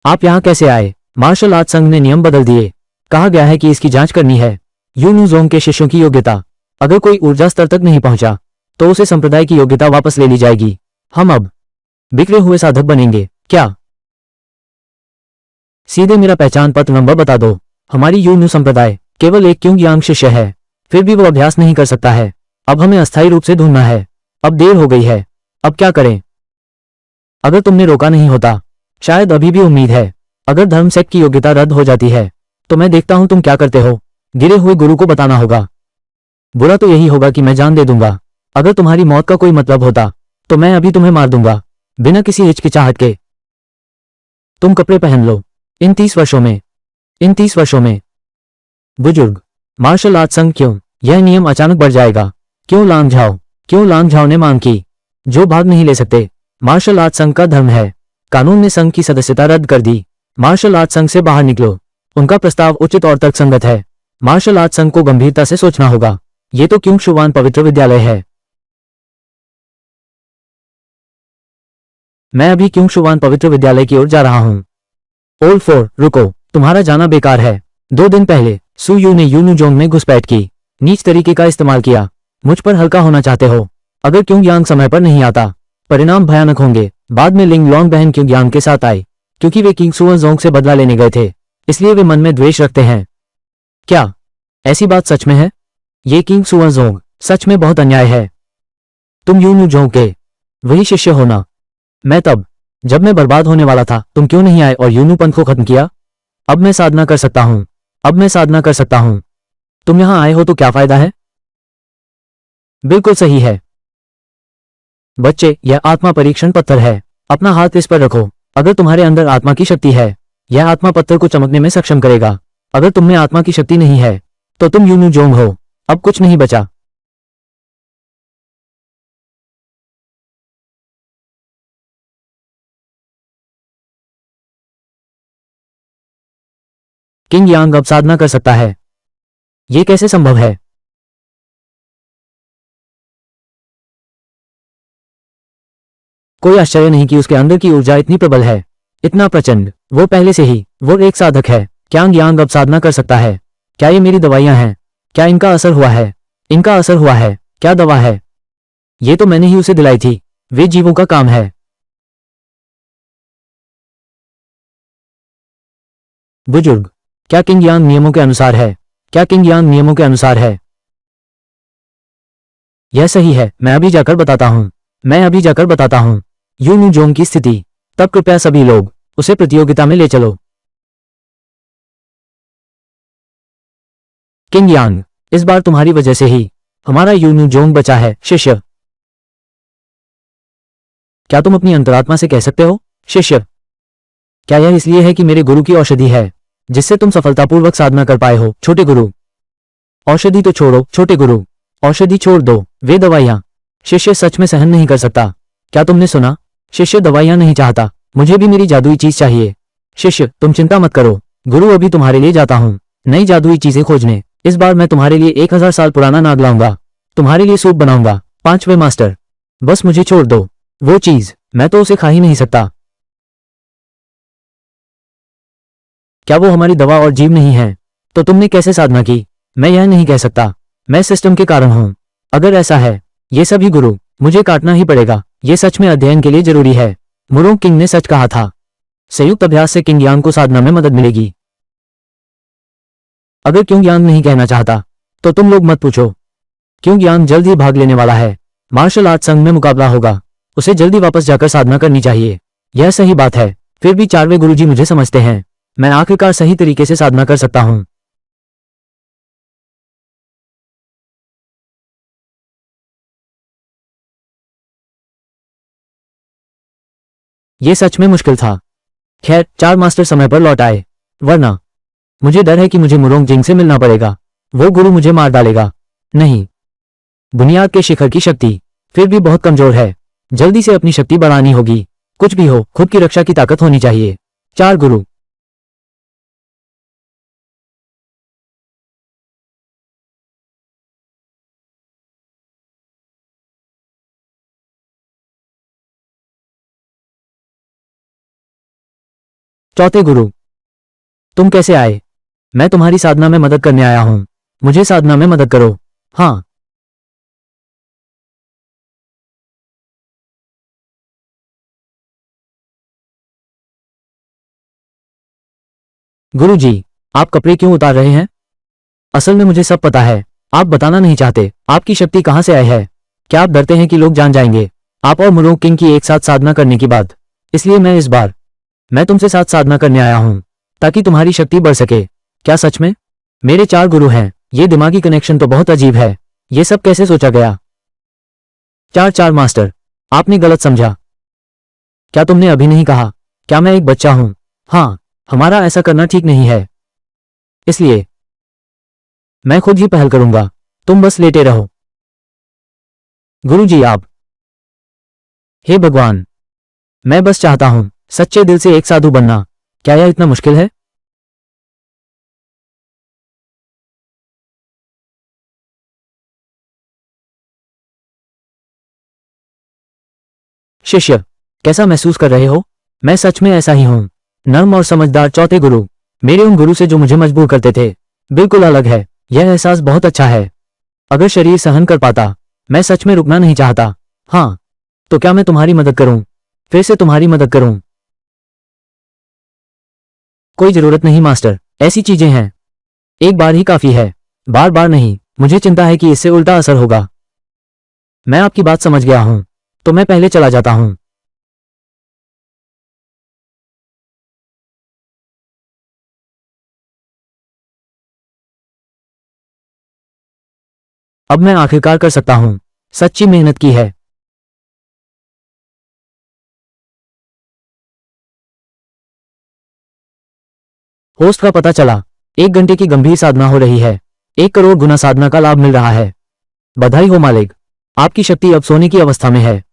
आप यहाँ कैसे आए? मार्शल आर्ट संघ ने नियम बदल दिए। कहा गया है कि इसकी जांच करनी है। यूनू जोंग के शिष्यों की योग्यता। अगर कोई ऊर्जा स्तर तक नहीं पहुंचा तो उसे संप्रदाय की योग्यता वापस ले ली जाएगी। हम अब बिखरे हुए साधक बनेंगे क्या? सीधे मेरा पहचान पत्र नंबर बता दो। हमारी यूनू संप्रदाय केवल एक क्यों यांग शिष्य है, फिर भी वो अभ्यास नहीं कर सकता है। अब हमें अस्थायी रूप से ढूंढना है। अब देर हो गई है। अब क्या करें? अगर तुमने रोका नहीं होता, शायद अभी भी उम्मीद है। अगर धर्म सेट की योग्यता रद्द हो जाती है तो मैं देखता हूं तुम क्या करते हो। गिरे हुए गुरु को बताना होगा। बुरा तो यही होगा कि मैं जान दे दूंगा। अगर तुम्हारी मौत का कोई मतलब होता तो मैं अभी तुम्हें मार दूंगा, बिना किसी हिचकिचाहट के। तुम कपड़े पहन लो। इन 30 वर्षों में, इन 30 वर्षों में। बुजुर्ग, मार्शल आर्ट संघ क्यों? यह नियम अचानक बढ़ जाएगा। क्यों लांग झाओ? क्यों लांग झाओ ने मांग की? जो भाग नहीं ले सकते। मार्शल आर्ट संघ का धर्म है। कानून ने संघ की सदस्यता रद्द कर दी। मार्शल आर्ट संघ से बाहर निकलो। उनका प्रस्ताव उचित और तर्कसंगत है। मार्शल आर्ट संघ को गंभीरता से सोचना होगा। ये तो क्यों शुवान पवित्र विद्यालय है। मैं अभी क्यों शुवान पवित्र विद्यालय की ओर जा रहा हूं। ओल्ड 4, रुको, तुम्हारा जाना बेकार है। 2 दिन पहले सु यू ने यूनू जोंग में घुसपैठ की, नीच तरीके का इस्तेमाल किया। मुझ पर हल्का होना चाहते हो? अगर क्यों यांग समय पर नहीं आता, परिणाम भयानक होंगे। बाद में लिंग लॉन्ग बहन क्यों यांग के साथ आई, क्योंकि वे किंग सुअन जोंग से बदला लेने गए थे, इसलिए वे मन में द्वेष रखते हैं। क्या ऐसी बात सच में है? ये किंग सुअन जोंग सच में बहुत अन्याय है। तुम यूनू जोंग के वही शिष्य हो ना? मैं तब, जब मैं बर्बाद होने वाला था, तुम क्यों नहीं आए और यूनू पंथ को खत्म किया? अब मैं साधना कर सकता हूं। अब मैं साधना कर सकता हूं। तुम यहां आए हो तो क्या फायदा है? बिल्कुल सही है। बच्चे, यह आत्मा परीक्षण पत्थर है। अपना हाथ इस पर रखो। अगर तुम्हारे अंदर आत्मा की शक्ति है, यह आत्मा पत्थर को चमकने में सक्षम करेगा। अगर तुम में आत्मा की शक्ति नहीं है तो तुम यूनू जोंग हो। अब कुछ नहीं बचा। किंग यांग अब साधना कर सकता है। यह कैसे संभव है? कोई आश्चर्य नहीं कि उसके अंदर की ऊर्जा इतनी प्रबल है, इतना प्रचंड। वो पहले से ही वो एक साधक है। क्यांग यांग अब साधना कर सकता है। क्या ये मेरी दवाइयां हैं? क्या इनका असर हुआ है? इनका असर हुआ है। क्या दवा है? ये तो मैंने ही उसे दिलाई थी। वे जीवों का काम है। बुजुर्ग, क्या किंग यांग नियमों के अनुसार है? क्या किंग यांग नियमों के अनुसार है? यह सही है। मैं अभी जाकर बताता हूं। मैं अभी जाकर बताता हूं। यूनू जोंग की स्थिति। तब कृपया सभी लोग उसे प्रतियोगिता में ले चलो। किंग यांग, इस बार तुम्हारी वजह से ही हमारा यूनू जोंग बचा है। शिष्य, क्या तुम अपनी अंतरात्मा से कह सकते हो? शिष्य, क्या यह इसलिए है कि मेरे गुरु की औषधि है जिससे तुम सफलतापूर्वक साधना कर पाए हो? छोटे गुरु, औषधि तो छोड़ो। छोटे गुरु, औषधि छोड़ दो। वे दवाइयां। शिष्य सच में सहन नहीं कर सकता। क्या तुमने सुना? शिष्य दवाइयां नहीं चाहता। मुझे भी मेरी जादुई चीज चाहिए। शिष्य, तुम चिंता मत करो। गुरु अभी तुम्हारे लिए जाता हूँ नई जादुई चीजें खोजने। इस बार मैं तुम्हारे लिए 1000 साल पुराना नाग लाऊंगा। तुम्हारे लिए सूप बनाऊंगा। 5वें मास्टर, बस मुझे छोड़ दो। वो चीज, मैं तो उसे खा ही नहीं सकता। क्या वो हमारी दवा और जीव नहीं है? तो तुमने कैसे साधना की? मैं यह नहीं कह सकता। मैं सिस्टम के कारण हूं। अगर ऐसा है, ये सभी गुरु, मुझे काटना ही पड़ेगा। ये सच में अध्ययन के लिए जरूरी है। मुरोंग किंग ने सच कहा था। संयुक्त अभ्यास से किंग यांग को साधना में मदद मिलेगी। अगर क्योंग यांग नहीं कहना चाहता, तो तुम लोग मत पूछो। क्योंग यांग जल्द ही भाग लेने वाला है। मार्शल आर्ट संघ में मुकाबला होगा। उसे जल्दी वापस जाकर साधना करनी चाहिए। यह सही बात है। फिर भी 4वें गुरुजी मुझे समझते हैं। मैं आखिरकार सही तरीके से साधना कर सकता हूं। यह सच में मुश्किल था। खैर, 4 मास्टर समय पर लौट आए। वरना मुझे डर है कि मुझे मुरोंग जिंग से मिलना पड़ेगा। वो गुरु मुझे मार डालेगा। नहीं, बुनियाद के शिखर की शक्ति फिर भी बहुत कमजोर है। जल्दी से अपनी शक्ति बढ़ानी होगी। कुछ भी हो, खुद की रक्षा की ताकत होनी चाहिए। 4 गुरु। चौथे गुरु, तुम कैसे आए? मैं तुम्हारी साधना में मदद करने आया हूं। मुझे साधना में मदद करो। हाँ। गुरु जी, आप कपड़े क्यों उतार रहे हैं? असल में मुझे सब पता है। आप बताना नहीं चाहते। आपकी शक्ति कहां से आई है? क्या आप डरते हैं कि लोग जान जाएंगे? आप और मुरोंग किंग की एक साथ साधना करने की बात। इसलिए मैं तुमसे साथ साधना करने आया हूं, ताकि तुम्हारी शक्ति बढ़ सके। क्या सच में? मेरे 4 गुरु हैं। ये दिमागी कनेक्शन तो बहुत अजीब है। ये सब कैसे सोचा गया? 4 मास्टर, आपने गलत समझा। क्या तुमने अभी नहीं कहा? क्या मैं एक बच्चा हूं? हाँ, हमारा ऐसा करना ठीक नहीं है। इसलिए मैं खुद ही पहल करूंगा। तुम बस लेटे रहो। गुरु जी आप। हे भगवान, मैं बस चाहता हूं सच्चे दिल से एक साधु बनना। क्या यह इतना मुश्किल है? शिष्य, कैसा महसूस कर रहे हो? मैं सच में ऐसा ही हूं। नर्म और समझदार चौथे गुरु, मेरे उन गुरु से जो मुझे मजबूर करते थे, बिल्कुल अलग है। यह एहसास बहुत अच्छा है। अगर शरीर सहन कर पाता, मैं सच में रुकना नहीं चाहता। हाँ, तो क्या मैं तुम्हारी मदद करूं? फिर से तुम्हारी मदद करूं? कोई जरूरत नहीं मास्टर, ऐसी चीजें हैं। एक बार ही काफी है। बार बार नहीं। मुझे चिंता है कि इससे उल्टा असर होगा। मैं आपकी बात समझ गया हूं। तो मैं पहले चला जाता हूं। अब मैं आखिरकार कर सकता हूं। सच्ची मेहनत की है। होस्ट का पता चला। 1 घंटे की गंभीर साधना हो रही है। 1 करोड़ गुना साधना का लाभ मिल रहा है। बधाई हो मालिक। आपकी शक्ति अब सोने की अवस्था में है।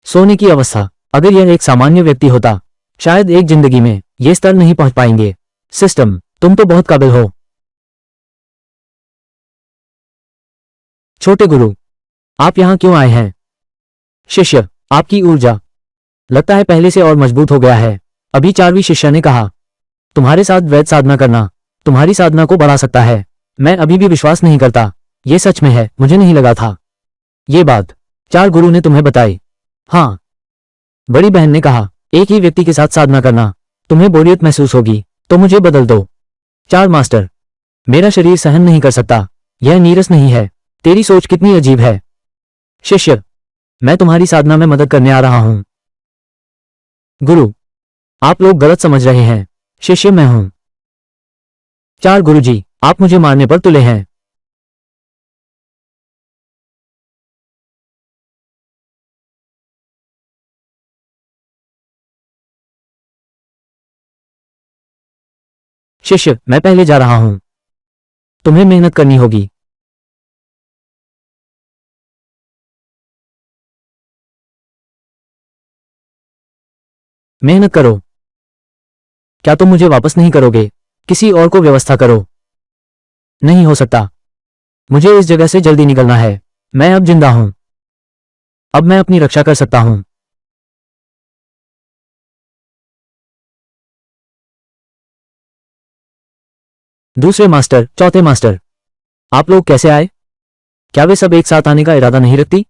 सोने की अवस्था। अगर यह एक सामान्य व्यक्ति होता, शायद एक जिंदगी में ये स्तर नहीं पहुंच पाएंगे। सिस्टम, तुम तो बहुत काबिल हो। छोटे गुरु, आप यहां क्यों आए हैं? शिष्य, आपकी ऊर्जा लगता है पहले से और मजबूत हो गया है। अभी 4वीं शिष्य ने कहा, तुम्हारे साथ वैध साधना करना तुम्हारी साधना को बढ़ा सकता है। मैं अभी भी विश्वास नहीं करता। ये सच में है, मुझे नहीं लगा था। ये बात 4 गुरु ने तुम्हें बताई? हाँ। बड़ी बहन ने कहा, एक ही व्यक्ति के साथ साधना करना, तुम्हें बोरियत महसूस होगी, तो मुझे बदल दो। 4 मास्टर, मेरा शरीर सहन नहीं कर सकता। यह नीरस नहीं है। तेरी सोच कितनी अजीब है। शिष्य, मैं तुम्हारी साधना में मदद करने आ रहा हूं। गुरु, आप लोग गलत समझ रहे हैं। शिष्य मैं हूं। 4 गुरुजी, आप मुझे मारने पर तुले हैं। शिष्य, मैं पहले जा रहा हूं। तुम्हें मेहनत करनी होगी। मेहनत करो। क्या तुम मुझे वापस नहीं करोगे? किसी और को व्यवस्था करो। नहीं हो सकता। मुझे इस जगह से जल्दी निकलना है। मैं अब जिंदा हूं। अब मैं अपनी रक्षा कर सकता हूं। दूसरे मास्टर, चौथे मास्टर, आप लोग कैसे आए? क्या वे सब एक साथ आने का इरादा नहीं रखती?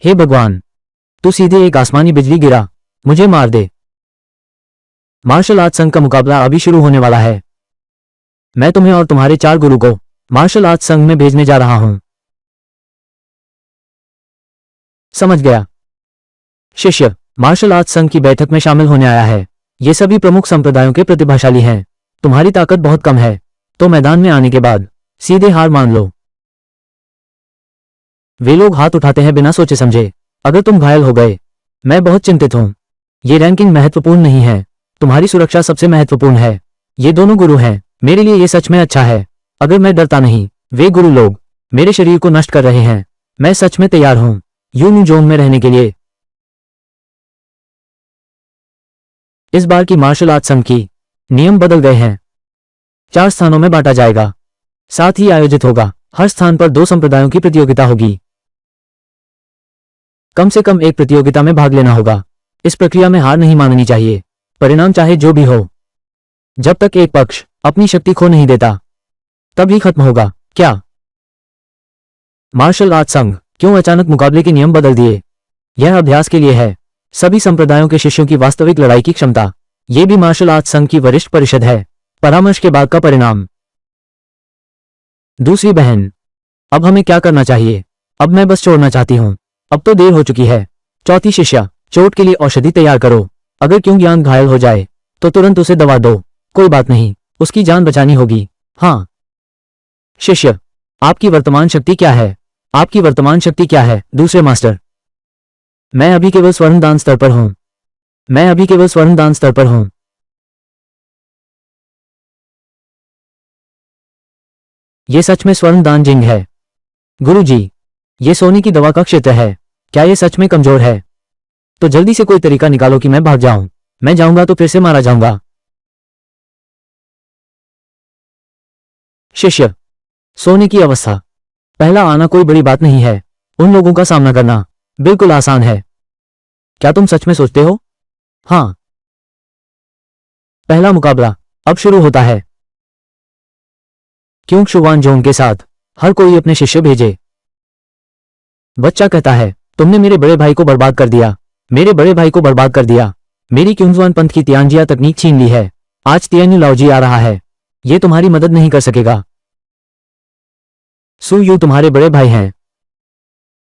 हे भगवान, तू सीधे एक आसमानी बिजली गिरा, मुझे मार दे। मार्शल आर्ट संघ का मुकाबला अभी शुरू होने वाला है। मैं तुम्हें और तुम्हारे 4 गुरु को मार्शल आर्ट संघ में भेजने जा रहा हूं। समझ गया। शिष्य मार्शल आर्ट संघ की बैठक में शामिल होने आया है। ये सभी प्रमुख संप्रदायों के प्रतिभाशाली हैं। तुम्हारी ताकत बहुत कम है, तो मैदान में आने के बाद सीधे हार मान लो। वे लोग हाथ उठाते हैं बिना सोचे समझे। अगर तुम घायल हो गए, मैं बहुत चिंतित हूं। ये रैंकिंग महत्वपूर्ण नहीं है, तुम्हारी सुरक्षा सबसे महत्वपूर्ण है। ये दोनों गुरु हैं, मेरे लिए ये सच में अच्छा है। अगर मैं डरता नहीं, वे गुरु लोग मेरे शरीर को नष्ट कर रहे हैं। मैं सच में तैयार हूं यूनु जोंग में रहने के लिए। इस बार की मार्शल आर्ट संघ की नियम बदल गए हैं। 4 स्थानों में बांटा जाएगा, साथ ही आयोजित होगा। हर स्थान पर 2 संप्रदायों की प्रतियोगिता होगी। कम से कम एक प्रतियोगिता में भाग लेना होगा। इस प्रक्रिया में हार नहीं माननी चाहिए, परिणाम चाहे जो भी हो। जब तक एक पक्ष अपनी शक्ति खो नहीं देता, तभी खत्म होगा। क्या मार्शल आर्ट संघ क्यों अचानक मुकाबले के नियम बदल दिए? यह अभ्यास के लिए है, सभी संप्रदायों के शिष्यों की वास्तविक लड़ाई की क्षमता। यह भी मार्शल आर्ट संघ की वरिष्ठ परिषद है। परामर्श के बाद का परिणाम। दूसरी बहन, अब हमें क्या करना चाहिए? अब मैं बस छोड़ना चाहती हूं, अब तो देर हो चुकी है। चौथी शिष्या, चोट के लिए औषधि तैयार करो। अगर क्योंगियांग घायल हो जाए तो तुरंत उसे दवा दो। कोई बात नहीं, उसकी जान बचानी होगी। हाँ। शिष्य, आपकी वर्तमान शक्ति क्या है? आपकी वर्तमान शक्ति क्या है? दूसरे मास्टर, मैं अभी केवल स्वर्णदान स्तर पर हूं। मैं अभी केवल स्वर्णदान स्तर पर हूं। यह सच में स्वर्णदान जिंग है। गुरुजी, ये सोने की दवा का क्षेत्र है। क्या ये सच में कमजोर है? तो जल्दी से कोई तरीका निकालो कि मैं भाग जाऊं। मैं जाऊंगा तो फिर से मारा जाऊंगा। शिष्य, सोने की अवस्था। पहला आना कोई बड़ी बात नहीं है। उन लोगों का सामना करना बिल्कुल आसान है। क्या तुम सच में सोचते हो? हाँ। पहला मुकाबला अब शुरू होता है। क्यों शुवान जोंग के साथ हर कोई अपने शिष्य भेजे। बच्चा कहता है, तुमने मेरे बड़े भाई को बर्बाद कर दिया। मेरे बड़े भाई को बर्बाद कर दिया। मेरी क्यूंजुआन पंथ की तियांजिया तकनीक छीन ली है। आज तियान्यू लाओजी आ रहा है। ये तुम्हारी मदद नहीं कर सकेगा। सु यू तुम्हारे बड़े भाई हैं।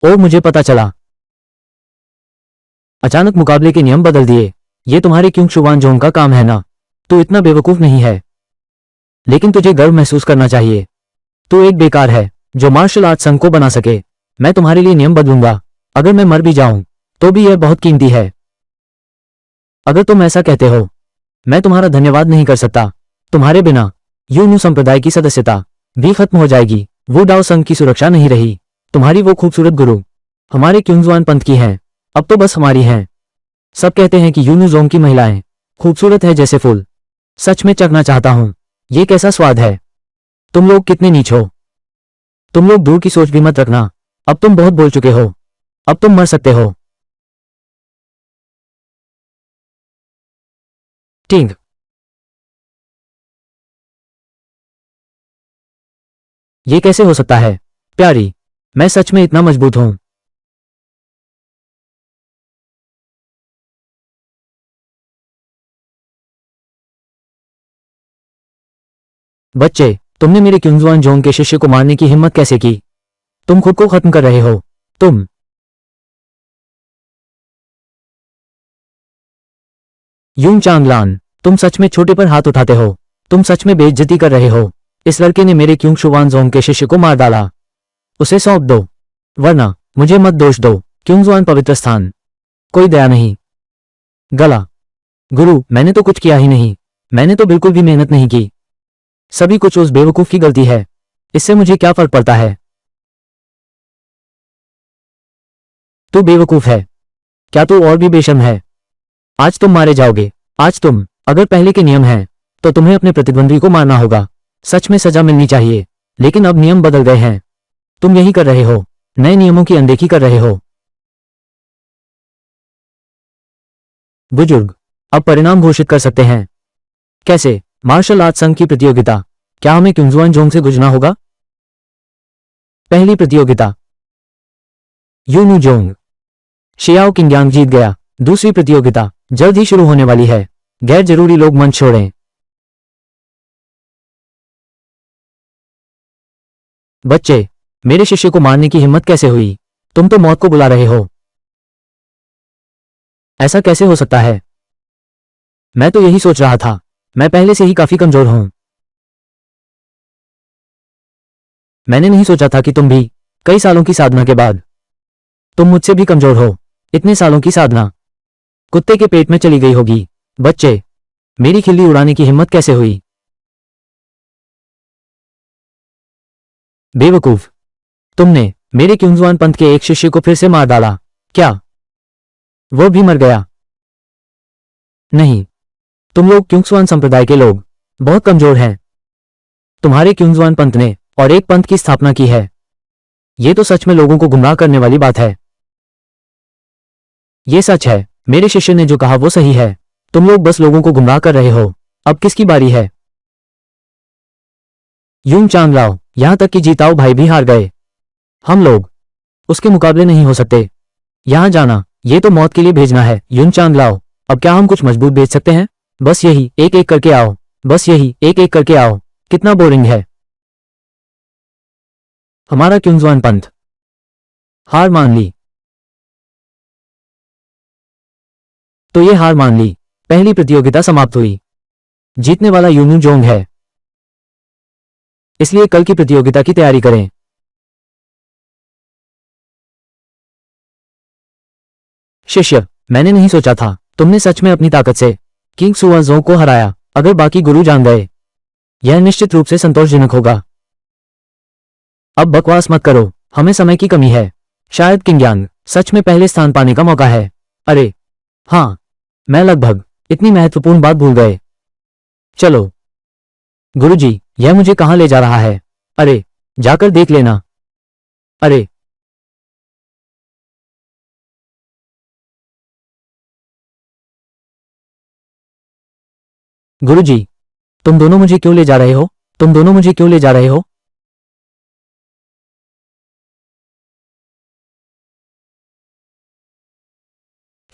और मुझे पता चला। अचानक मुकाबले के नियम बदल दिए। ये तुम्हारे क्यों शुवान जोंग का काम है ना? तू इतना बेवकूफ नहीं है। लेकिन तुझे गर्व महसूस करना चाहिए। तू एक बेकार है जो मार्शल आर्ट संघ को बना सके। मैं तुम्हारे लिए नियम बदलूंगा। अगर मैं मर भी जाऊं तो भी यह बहुत कीमती है। अगर तुम ऐसा कहते हो, मैं तुम्हारा धन्यवाद नहीं कर सकता। तुम्हारे बिना यूनु संप्रदाय की सदस्यता भी खत्म हो जाएगी। वो डाओ संघ की सुरक्षा नहीं रही। तुम्हारी वो खूबसूरत गुरु हमारे क्यूंजुआन पंथ की हैं, अब तो बस हमारी हैं। सब कहते हैं कि यूनु जोंग की महिलाएं खूबसूरत है जैसे फूल। सच में चखना चाहता हूं, ये कैसा स्वाद है। तुम लोग कितने नीच हो। तुम लोग दूर की सोच भी मत रखना। अब तुम बहुत बोल चुके हो। अब तुम मर सकते हो। टिंग। ये कैसे हो सकता है? प्यारी, मैं सच में इतना मजबूत हूं। बच्चे, तुमने मेरे क्यूंजुआन जोंग के शिष्य को मारने की हिम्मत कैसे की? तुम खुद को खत्म कर रहे हो। तुम यूं चांगलान, तुम सच में छोटे पर हाथ उठाते हो। तुम सच में बेइज्जती कर रहे हो। इस लड़के ने मेरे क्यूंग शुवान जोंग के शिष्य को मार डाला। उसे सौंप दो, वरना मुझे मत दोष दो। क्यूंगजुआन पवित्र स्थान, कोई दया नहीं। गला, गुरु, मैंने तो कुछ किया ही नहीं। मैंने तो बिल्कुल भी मेहनत नहीं की। सभी कुछ उस बेवकूफ की गलती है। इससे मुझे क्या फर्क पड़ता है? तू बेवकूफ है। क्या तू और भी बेशर्म है? आज तुम मारे जाओगे। आज तुम अगर पहले के नियम हैं तो तुम्हें अपने प्रतिद्वंदी को मारना होगा। सच में सजा मिलनी चाहिए, लेकिन अब नियम बदल गए हैं। तुम यही कर रहे हो, नए नियमों की अनदेखी कर रहे हो। बुजुर्ग, अब परिणाम घोषित कर सकते हैं। कैसे? मार्शल आर्ट संघ की प्रतियोगिता। क्या हमें क्युंगजुआन जोंग से गुजरना होगा? पहली प्रतियोगिता यूनू जोंग। शियाओ किंगयांग जीत गया। दूसरी प्रतियोगिता जल्द ही शुरू होने वाली है। गैर जरूरी लोग मंच छोड़ें। बच्चे, मेरे शिष्य को मारने की हिम्मत कैसे हुई? तुम तो मौत को बुला रहे हो। ऐसा कैसे हो सकता है? मैं तो यही सोच रहा था। मैं पहले से ही काफी कमजोर हूं। मैंने नहीं सोचा था कि तुम भी, कई सालों की साधना के बाद, तुम मुझसे भी कमजोर हो। इतने सालों की साधना कुत्ते के पेट में चली गई होगी। बच्चे, मेरी खिल्ली उड़ाने की हिम्मत कैसे हुई? बेवकूफ, तुमने मेरे क्युंगजुआन पंथ के एक शिष्य को फिर से मार डाला। क्या वो भी मर गया? नहीं, तुम लोग क्युंगजुआन संप्रदाय के लोग बहुत कमजोर हैं। तुम्हारे क्युंगजुआन पंथ ने और एक पंथ की स्थापना की है। ये तो सच में लोगों को गुमराह करने वाली बात है। ये सच है, मेरे शिष्य ने जो कहा वो सही है। तुम लोग बस लोगों को गुमराह कर रहे हो। अब किसकी बारी है? यूं चांग लाओ, यहां तक कि जीताओ भाई भी हार गए। हम लोग उसके मुकाबले नहीं हो सकते। यहां जाना, ये तो मौत के लिए भेजना है। यून चांग लाओ, अब क्या हम कुछ मजबूत भेज सकते हैं? बस यही एक एक करके आओ। बस यही एक एक करके आओ। कितना बोरिंग है। हमारा क्युंगजुआन पंथ हार मान ली। तो ये हार मान ली। पहली प्रतियोगिता समाप्त हुई। जीतने वाला यूनू जोंग है। इसलिए कल की प्रतियोगिता की तैयारी करें। शिष्य, मैंने नहीं सोचा था तुमने सच में अपनी ताकत से किंग सुआजों को हराया। अगर बाकी गुरु जान गए, यह निश्चित रूप से संतोषजनक होगा। अब बकवास मत करो, हमें समय की कमी है। शायद किंगयांग सच में पहले स्थान पाने का मौका है। अरे हाँ, मैं लगभग इतनी महत्वपूर्ण बात भूल गए। चलो गुरुजी, यह मुझे कहाँ ले जा रहा है? अरे जाकर देख लेना। अरे गुरुजी, तुम दोनों मुझे क्यों ले जा रहे हो? तुम दोनों मुझे क्यों ले जा रहे हो?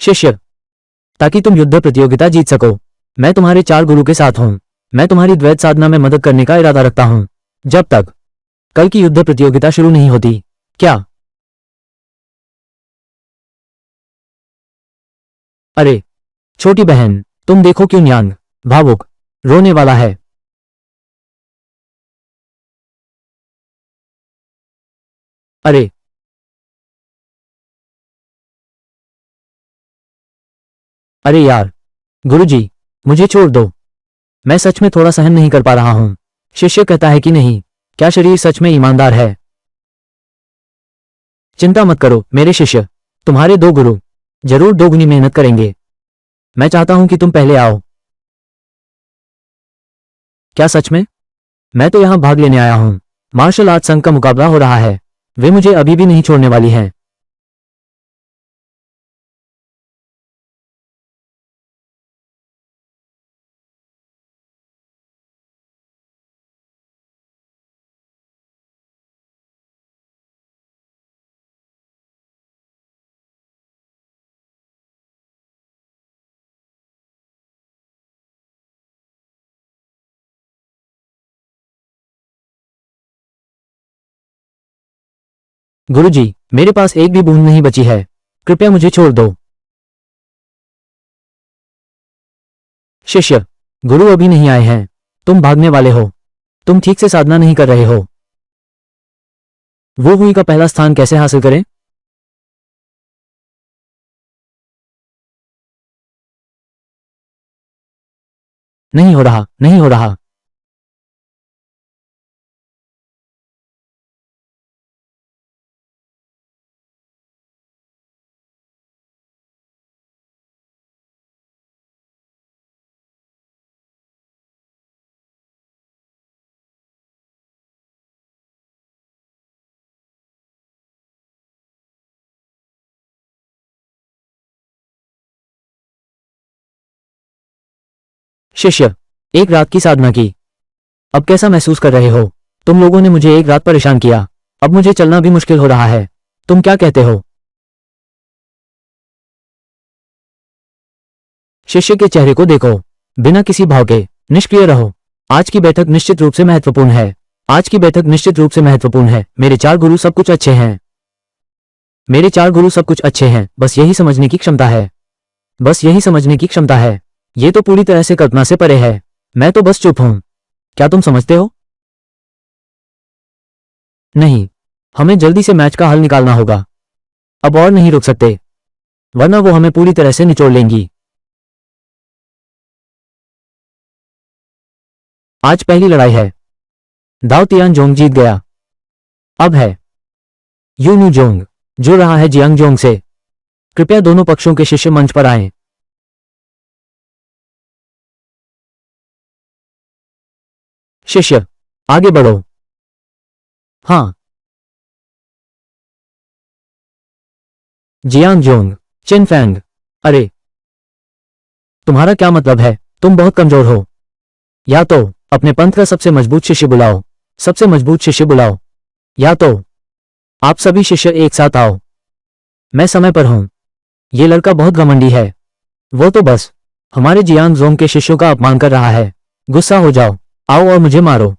शिष्य, ताकि तुम युद्ध प्रतियोगिता जीत सको। मैं तुम्हारे चार गुरु के साथ हूं। मैं तुम्हारी द्वैत साधना में मदद करने का इरादा रखता हूं, जब तक कल की युद्ध प्रतियोगिता शुरू नहीं होती। क्या? अरे छोटी बहन, तुम देखो क्यों न्यांग भावुक रोने वाला है। अरे अरे यार, गुरुजी, मुझे छोड़ दो। मैं सच में थोड़ा सहन नहीं कर पा रहा हूं। शिष्य कहता है कि नहीं, क्या शरीर सच में ईमानदार है? चिंता मत करो मेरे शिष्य, तुम्हारे दो गुरु जरूर दोगुनी मेहनत करेंगे। मैं चाहता हूं कि तुम पहले आओ। क्या सच में? मैं तो यहां भाग लेने आया हूं। मार्शल आर्ट संघ का मुकाबला हो रहा है। वे मुझे अभी भी नहीं छोड़ने वाली हैं। गुरुजी, मेरे पास एक भी बूंद नहीं बची है। कृपया मुझे छोड़ दो। शिष्य, गुरु अभी नहीं आए हैं। तुम भागने वाले हो। तुम ठीक से साधना नहीं कर रहे हो। वो हुई का पहला स्थान कैसे हासिल करें? नहीं हो रहा, नहीं हो रहा। शिष्य, एक रात की साधना की। अब कैसा महसूस कर रहे हो? तुम लोगों ने मुझे एक रात परेशान किया, अब मुझे चलना भी मुश्किल हो रहा है। तुम क्या कहते हो? शिष्य के चेहरे को देखो, बिना किसी भाव के निष्क्रिय रहो। आज की बैठक निश्चित रूप से महत्वपूर्ण है। आज की बैठक निश्चित रूप से महत्वपूर्ण है। मेरे चार गुरु सब कुछ अच्छे हैं। मेरे चार गुरु सब कुछ अच्छे हैं, बस यही समझने की क्षमता है। बस यही समझने की क्षमता है। ये तो पूरी तरह से कल्पना से परे है। मैं तो बस चुप हूं। क्या तुम समझते हो? नहीं, हमें जल्दी से मैच का हल निकालना होगा। अब और नहीं रुक सकते, वरना वो हमें पूरी तरह से निचोड़ लेंगी। आज पहली लड़ाई है। दाओ तियानजोंग जीत गया। अब है यूनूजोंग जो रहा है जियांगजोंग से। कृपया दोनों पक्षों के शिष्य मंच पर आएं। शिष्य, आगे बढ़ो। हाँ। जियांगजोंग, चिनफैंग। अरे, तुम्हारा क्या मतलब है? तुम बहुत कमजोर हो। या तो अपने पंथ का सबसे मजबूत शिष्य बुलाओ। सबसे मजबूत शिष्य बुलाओ। या तो आप सभी शिष्य एक साथ आओ। मैं समय पर हूं। ये लड़का बहुत घमंडी है। वो तो बस हमारे जियांगजोंग के शिष्यों का अपमान कर रहा है। गुस्सा हो जाओ, आओ और मुझे मारो।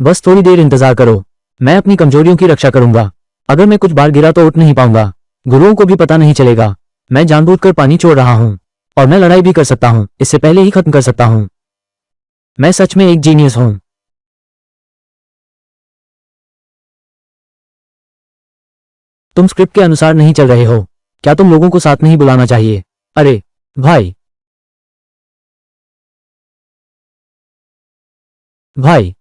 बस थोड़ी देर इंतजार करो। मैं अपनी कमजोरियों की रक्षा करूंगा। अगर मैं कुछ बार गिरा तो उठ नहीं पाऊंगा। गुरुओं को भी पता नहीं चलेगा। मैं जानबूझकर पानी छोड़ रहा हूं। और मैं लड़ाई भी कर सकता हूं, इससे पहले ही खत्म कर सकता हूं। मैं सच में एक जीनियस हूं। तुम स्क्रिप्ट के अनुसार नहीं चल रहे हो। क्या तुम लोगों को साथ नहीं बुलाना चाहिए? अरे भाई, भाई,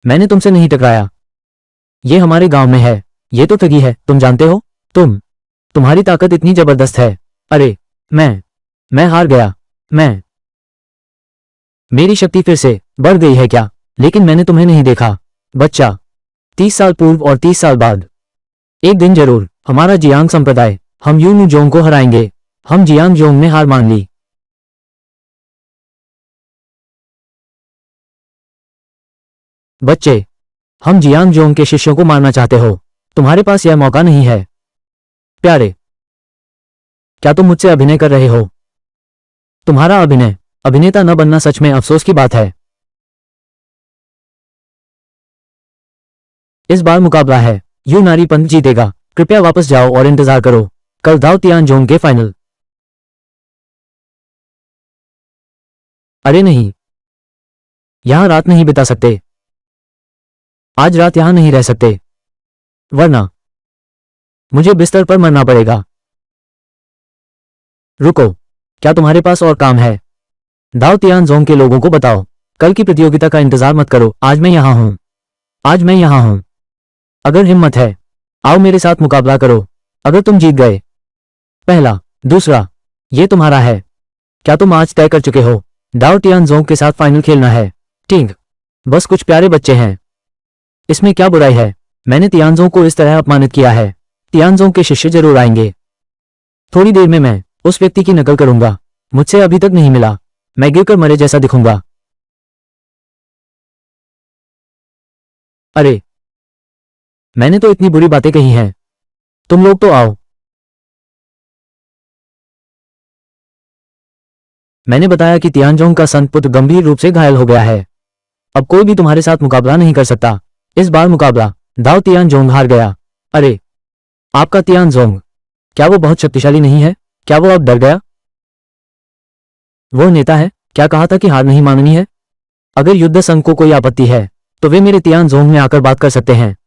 मैंने तुमसे नहीं टकराया। ये हमारे गांव में है। ये तो ठगी है, तुम जानते हो? तुम्हारी ताकत इतनी जबरदस्त है। अरे, मैं हार गया। मैं मेरी शक्ति फिर से बढ़ गई है क्या? लेकिन मैंने तुम्हें नहीं देखा। बच्चा, 30 साल पूर्व और 30 साल बाद एक दिन जरूर हमारा जियांग संप्रदाय, हम यूनूजोंग को हराएंगे। हम जियांगजोंग ने हार मान ली। बच्चे, हम जियांगजोंग के शिष्यों को मारना चाहते हो। तुम्हारे पास यह मौका नहीं है। प्यारे, क्या तुम मुझसे अभिनय कर रहे हो? तुम्हारा अभिनय अभिनेता न बनना सच में अफसोस की बात है। इस बार मुकाबला है। यू नारी पंथ जीतेगा। कृपया वापस जाओ और इंतजार करो। कल दाओ तियानजोंग के फाइनल। अरे नहीं, यहां रात नहीं बिता सकते। आज रात यहां नहीं रह सकते, वरना मुझे बिस्तर पर मरना पड़ेगा। रुको, क्या तुम्हारे पास और काम है? दाओ तियानजोंग के लोगों को बताओ, कल की प्रतियोगिता का इंतजार मत करो। आज मैं यहां हूं। आज मैं यहां हूं। अगर हिम्मत है, आओ मेरे साथ मुकाबला करो। अगर तुम जीत गए, पहला, दूसरा, ये तुम्हारा है। क्या तुम आज तय कर चुके हो? दाओ तियानजोंग के साथ फाइनल खेलना है। ठीक, बस कुछ प्यारे बच्चे हैं। इसमें क्या बुराई है? मैंने तियानजोंग को इस तरह अपमानित किया है। तियानजोंग के शिष्य जरूर आएंगे। थोड़ी देर में मैं उस व्यक्ति की नकल करूंगा। मुझसे अभी तक नहीं मिला। मैं गिरकर मरे जैसा दिखूंगा। अरे, मैंने तो इतनी बुरी बातें कही हैं। तुम लोग तो आओ। मैंने बताया कि तियानजोंग का संत पुत्र गंभीर रूप से घायल हो गया है। अब कोई भी तुम्हारे साथ मुकाबला नहीं कर सकता। इस बार मुकाबला दाओ तियानजोंग हार गया। अरे, आपका तियानजोंग, क्या वो बहुत शक्तिशाली नहीं है? क्या वो अब डर गया? वो नेता है। क्या कहा था कि हार नहीं माननी है? अगर युद्ध संघ को कोई आपत्ति है, तो वे मेरे तियानजोंग में आकर बात कर सकते हैं।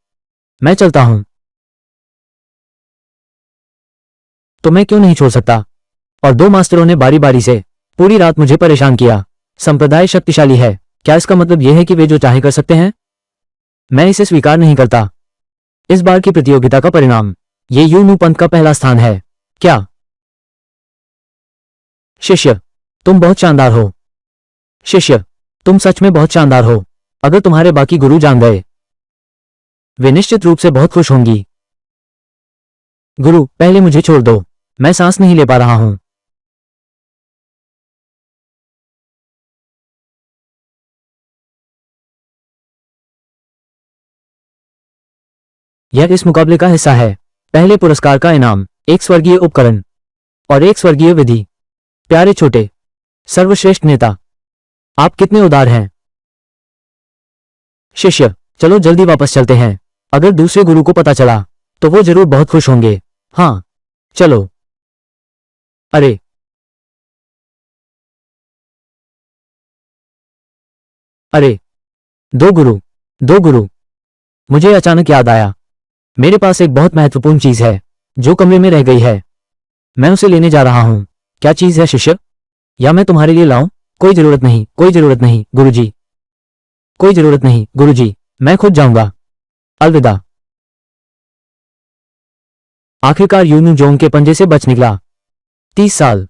मैं चलता हूं। तो मैं क्यों नहीं छोड़ सकता? और दो मास्टरों ने बारी बारी से पूरी रात मुझे परेशान किया। संप्रदाय शक्तिशाली है, क्या इसका मतलब यह है कि वे जो चाहे कर सकते हैं? मैं इसे स्वीकार नहीं करता। इस बार की प्रतियोगिता का परिणाम, ये यूनू पंथ का पहला स्थान है। क्या? शिष्य, तुम बहुत शानदार हो। शिष्य, तुम सच में बहुत शानदार हो। अगर तुम्हारे बाकी गुरु जान गए, वे निश्चित रूप से बहुत खुश होंगी। गुरु, पहले मुझे छोड़ दो। मैं सांस नहीं ले पा रहा हूं। यह इस मुकाबले का हिस्सा है। पहले पुरस्कार का इनाम एक स्वर्गीय उपकरण और एक स्वर्गीय विधि। प्यारे छोटे सर्वश्रेष्ठ नेता, आप कितने उदार हैं। शिष्य, चलो जल्दी वापस चलते हैं। अगर दूसरे गुरु को पता चला तो वो जरूर बहुत खुश होंगे। हाँ, चलो। अरे, अरे, दो गुरु, मुझे अचानक याद आया। मेरे पास एक बहुत महत्वपूर्ण चीज है जो कमरे में रह गई है। मैं उसे लेने जा रहा हूं। क्या चीज है शिष्य? या मैं तुम्हारे लिए लाऊं? कोई जरूरत नहीं, कोई जरूरत नहीं गुरुजी। कोई जरूरत नहीं गुरुजी, मैं खुद जाऊंगा। अलविदा। आखिरकार यूनू जोंग के पंजे से बच निकला। 30 साल।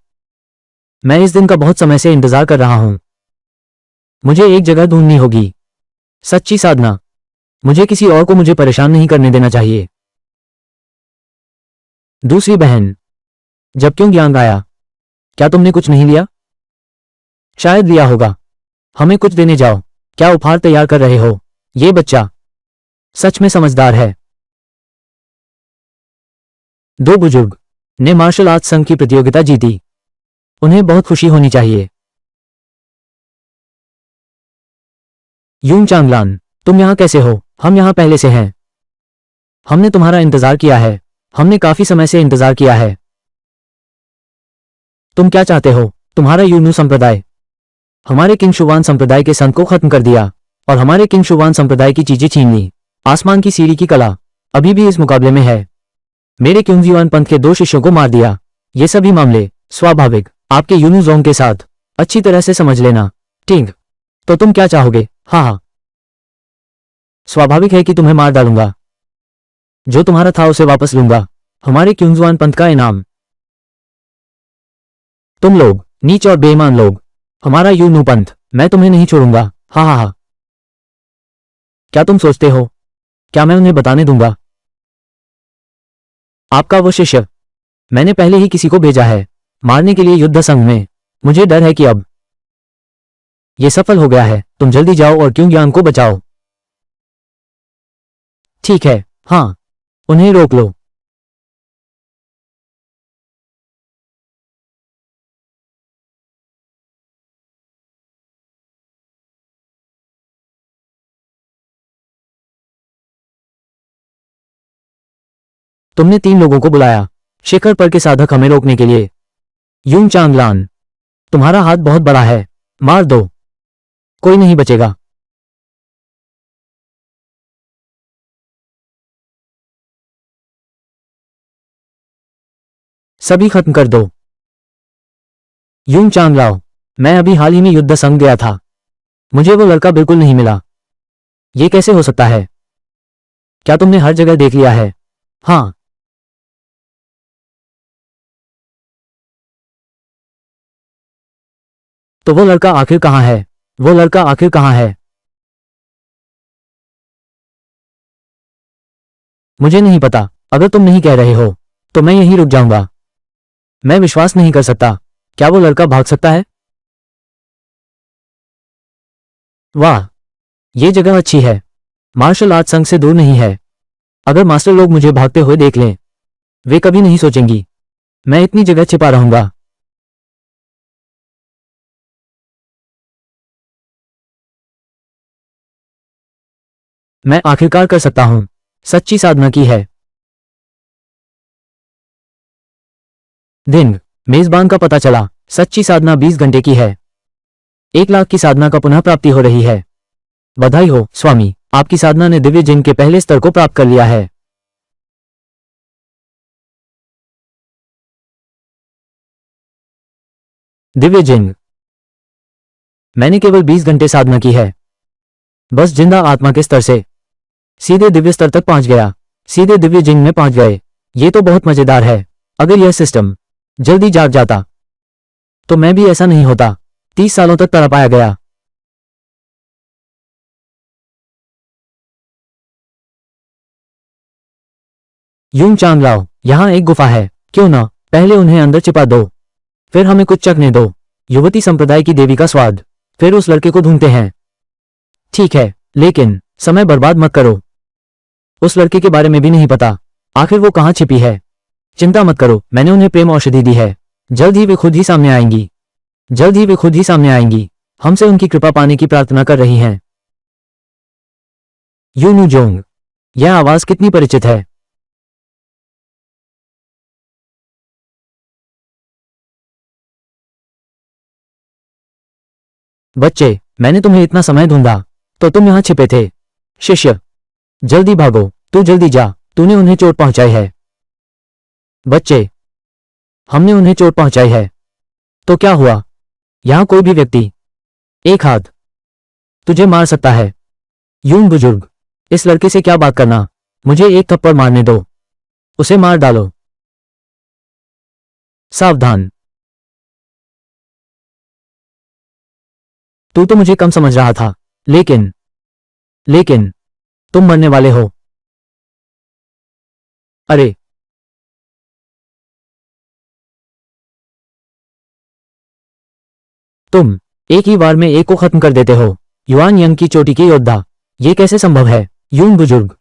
मैं इस दिन का बहुत समय से इंतजार कर रहा हूं। मुझे एक जगह ढूंढनी होगी। सच्ची साधना। मुझे किसी और को मुझे परेशान नहीं करने देना चाहिए। दूसरी बहन, जब क्यों ज्ञान आया? क्या तुमने कुछ नहीं लिया? शायद लिया होगा। हमें कुछ देने जाओ। क्या उपहार तैयार कर रहे हो? ये बच्चा सच में समझदार है। दो बुजुर्ग ने मार्शल आर्ट्स संघ की प्रतियोगिता जीती। उन्हें बहुत खुशी होनी चाहिए। यूं चांगलान, तुम यहां कैसे हो? हम यहां पहले से हैं। हमने तुम्हारा इंतजार किया है। हमने काफी समय से इंतजार किया है। तुम क्या चाहते हो? तुम्हारा यूनू संप्रदाय हमारे किंगशुवान संप्रदाय के संत को खत्म कर दिया और हमारे किंगशुवान संप्रदाय की चीजें छीन ली। आसमान की सीढ़ी की कला अभी भी इस मुकाबले में है। मेरे क्योंगजीवान पंथ के 2 शिष्यों को मार दिया। ये सभी मामले स्वाभाविक आपके यूनू जोंग के साथ अच्छी तरह से समझ लेना। ठीक, तो तुम क्या चाहोगे? हाँ, स्वाभाविक है कि तुम्हें मार डालूंगा। जो तुम्हारा था उसे वापस लूंगा। हमारे क्योंगजुआन पंथ का इनाम। तुम लोग नीच और बेईमान लोग, हमारा यूनू पंथ, मैं तुम्हें नहीं छोड़ूंगा। हाँ हाँ हाँ। क्या तुम सोचते हो क्या मैं उन्हें बताने दूंगा? आपका वो शिष्य, मैंने पहले ही किसी को भेजा है मारने के लिए युद्ध संघ में। मुझे डर है कि अब यह सफल हो गया है। तुम जल्दी जाओ और क्योंग्यांग को बचाओ। ठीक है, हाँ, उन्हें रोक लो। तुमने 3 लोगों को बुलाया शिखर पर के साधक हमें रोकने के लिए। यूं चांगलान, तुम्हारा हाथ बहुत बड़ा है। मार दो, कोई नहीं बचेगा। सभी खत्म कर दो। यूं चांगलाओ, मैं अभी हाल ही में युद्ध संघ गया था। मुझे वो लड़का बिल्कुल नहीं मिला। ये कैसे हो सकता है? क्या तुमने हर जगह देख लिया है? हाँ, तो वो लड़का आखिर कहाँ है? वो लड़का आखिर कहाँ है? मुझे नहीं पता। अगर तुम नहीं कह रहे हो तो मैं यहीं रुक जाऊंगा। मैं विश्वास नहीं कर सकता। क्या वो लड़का भाग सकता है? वाह, ये जगह अच्छी है। मार्शल आर्ट संघ से दूर नहीं है। अगर मास्टर लोग मुझे भागते हुए देख लें, वे कभी नहीं सोचेंगी मैं इतनी जगह छिपा रहूंगा। मैं आखिरकार कर सकता हूं। सच्ची साधना की है। दिन मेजबान का पता चला। सच्ची साधना 20 घंटे की है। 1 लाख की साधना का पुनः प्राप्ति हो रही है। बधाई हो स्वामी, आपकी साधना ने दिव्य जिन के पहले स्तर को प्राप्त कर लिया है। दिव्य जिन, मैंने केवल 20 घंटे साधना की है। बस जिंदा आत्मा के स्तर से सीधे दिव्य स्तर तक पहुंच गया। सीधे दिव्य जिन में पहुंच गए। ये तो बहुत मजेदार है। अगर यह सिस्टम जल्दी जाग जाता तो मैं भी ऐसा नहीं होता। 30 सालों तक तड़पाया गया। यूं चांगलाओ, यहां एक गुफा है। क्यों ना पहले उन्हें अंदर छिपा दो, फिर हमें कुछ चखने दो। युवती संप्रदाय की देवी का स्वाद। फिर उस लड़के को ढूंढते हैं। ठीक है, लेकिन समय बर्बाद मत करो। उस लड़के के बारे में भी नहीं पता, आखिर वो कहाँ छिपी है। चिंता मत करो, मैंने उन्हें प्रेम औषधि दी है, जल्द ही वे खुद ही सामने आएंगी, जल्द ही वे खुद ही सामने आएंगी। हमसे उनकी कृपा पाने की प्रार्थना कर रही हैं। यूनू जोंग, यह आवाज कितनी परिचित है। बच्चे, मैंने तुम्हें इतना समय ढूंढा तो तुम यहां छिपे थे। शिष्य, जल्दी भागो, तू जल्दी जा, तूने उन्हें चोट पहुंचाई है। बच्चे, हमने उन्हें चोट पहुंचाई है। तो क्या हुआ? यहां कोई भी व्यक्ति एक हाथ तुझे मार सकता है। यूं बुजुर्ग, इस लड़के से क्या बात करना, मुझे एक थप्पड़ मारने दो, उसे मार डालो। सावधान, तू तो मुझे कम समझ रहा था, लेकिन लेकिन तुम मरने वाले हो। अरे, तुम एक ही बार में एक को खत्म कर देते हो। युआन यंग की चोटी के योद्धा, ये कैसे संभव है? यूं बुजुर्ग,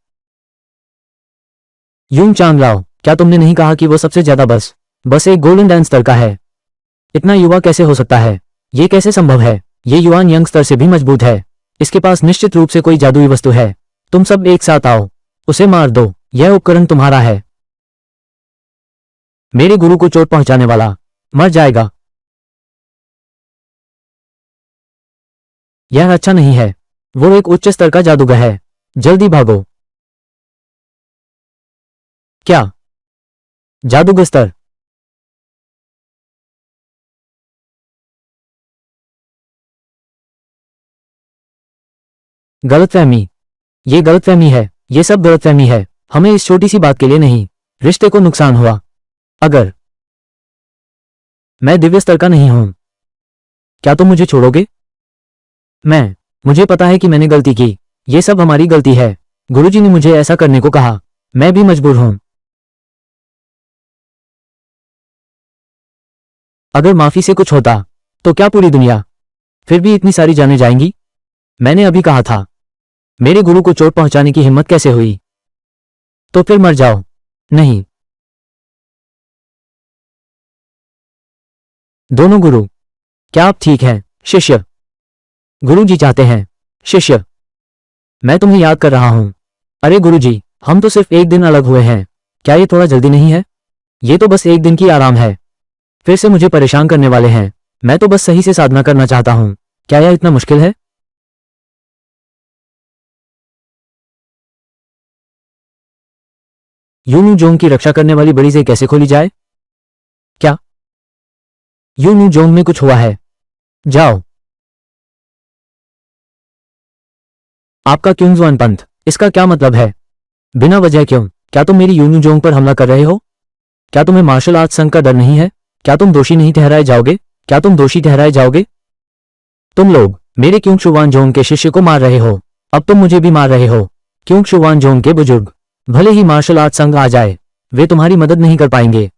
यूं चांगलाओ, क्या तुमने नहीं कहा कि वो सबसे ज्यादा बस एक गोल्डन डांस स्तर का है? इतना युवा कैसे हो सकता है? ये कैसे संभव है? ये युआन यंग स्तर से भी मजबूत है। इसके पास निश्चित रूप से कोई जादुई वस्तु है। तुम सब एक साथ आओ, उसे मार दो, यह उपकरण तुम्हारा है। मेरे गुरु को चोट पहुंचाने वाला मर जाएगा। यह अच्छा नहीं है, वो एक उच्च स्तर का जादूगर है। जल्दी भागो। क्या? जादूगर स्तर? गलतफहमी, ये गलतफहमी है, ये सब गलतफहमी है। हमें इस छोटी सी बात के लिए नहीं, रिश्ते को नुकसान हुआ। अगर मैं दिव्य स्तर का नहीं हूं, क्या तुम मुझे छोड़ोगे? मुझे पता है कि मैंने गलती की, ये सब हमारी गलती है। गुरुजी ने मुझे ऐसा करने को कहा, मैं भी मजबूर हूं। अगर माफी से कुछ होता तो क्या पूरी दुनिया फिर भी इतनी सारी जाने जाएंगी? मैंने अभी कहा था, मेरे गुरु को चोट पहुंचाने की हिम्मत कैसे हुई? तो फिर मर जाओ। नहीं, दोनों गुरु, क्या आप ठीक हैं? शिष्य, गुरु जी चाहते हैं। शिष्य, मैं तुम्हें याद कर रहा हूं। अरे गुरु जी, हम तो सिर्फ एक दिन अलग हुए हैं, क्या ये थोड़ा जल्दी नहीं है? ये तो बस एक दिन की आराम है, फिर से मुझे परेशान करने वाले हैं। मैं तो बस सही से साधना करना चाहता हूं, क्या यह इतना मुश्किल है? यूनू जोंग की रक्षा करने वाली बड़ी से कैसे खोली जाए? क्या यूनू जोंग में कुछ हुआ है? जाओ। आपका क्योंगजुआन पंथ, इसका क्या मतलब है? बिना वजह क्यों? क्या तुम मेरी यूनू जोंग पर हमला कर रहे हो? क्या तुम्हें मार्शल आर्ट संघ का डर नहीं है? क्या तुम दोषी नहीं ठहराए जाओगे? क्या तुम दोषी ठहराए जाओगे? तुम लोग मेरे क्योंगशुवान जोंग के शिष्य को मार रहे हो, अब तुम मुझे भी मार रहे हो। क्योंगशुवान जोंग के बुजुर्ग, भले ही मार्शल आर्ट संघ आ जाए, वे तुम्हारी मदद नहीं कर पाएंगे।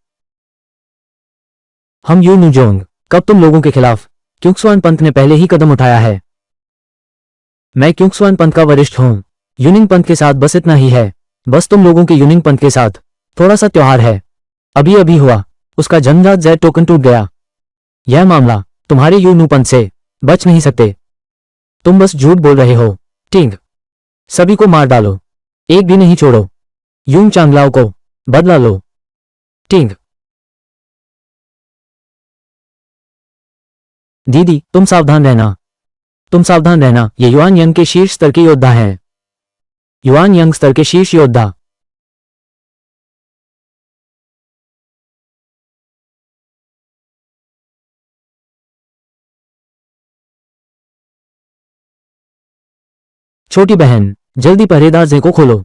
हम यूनू जोंग, कब तुम लोगों के खिलाफ? क्योंगसुआन पंथ ने पहले ही कदम उठाया है। मैं क्योंगसुआन पंथ का वरिष्ठ हूं। यूनिंग पंथ के साथ बस इतना ही है, बस तुम लोगों के यूनिंग पंथ के साथ थोड़ा सा त्योहार है। अभी अभी हुआ, उसका जन्मजात जेड टोकन टूट गया। यह मामला तुम्हारे यूनू पंथ से बच नहीं सकते। तुम बस झूठ बोल रहे हो। टिंग, सभी को मार डालो, एक भी नहीं छोड़ो। यूंग चांगलाओ को बदला लो। टिंग, दीदी तुम सावधान रहना, तुम सावधान रहना, ये युआन यंग के शीर्ष स्तर के योद्धा हैं। युआन यंग स्तर के शीर्ष योद्धा। छोटी बहन, जल्दी पहरेदार जे को खोलो।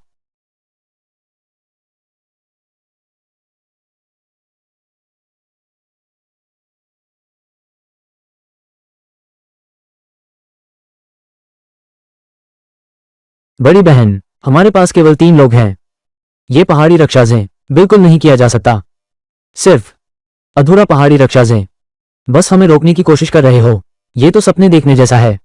बड़ी बहन, हमारे पास केवल 3 लोग हैं। ये पहाड़ी रक्षाजें बिल्कुल नहीं किया जा सकता। सिर्फ अधूरा पहाड़ी रक्षाजें, बस हमें रोकने की कोशिश कर रहे हो। ये तो सपने देखने जैसा है।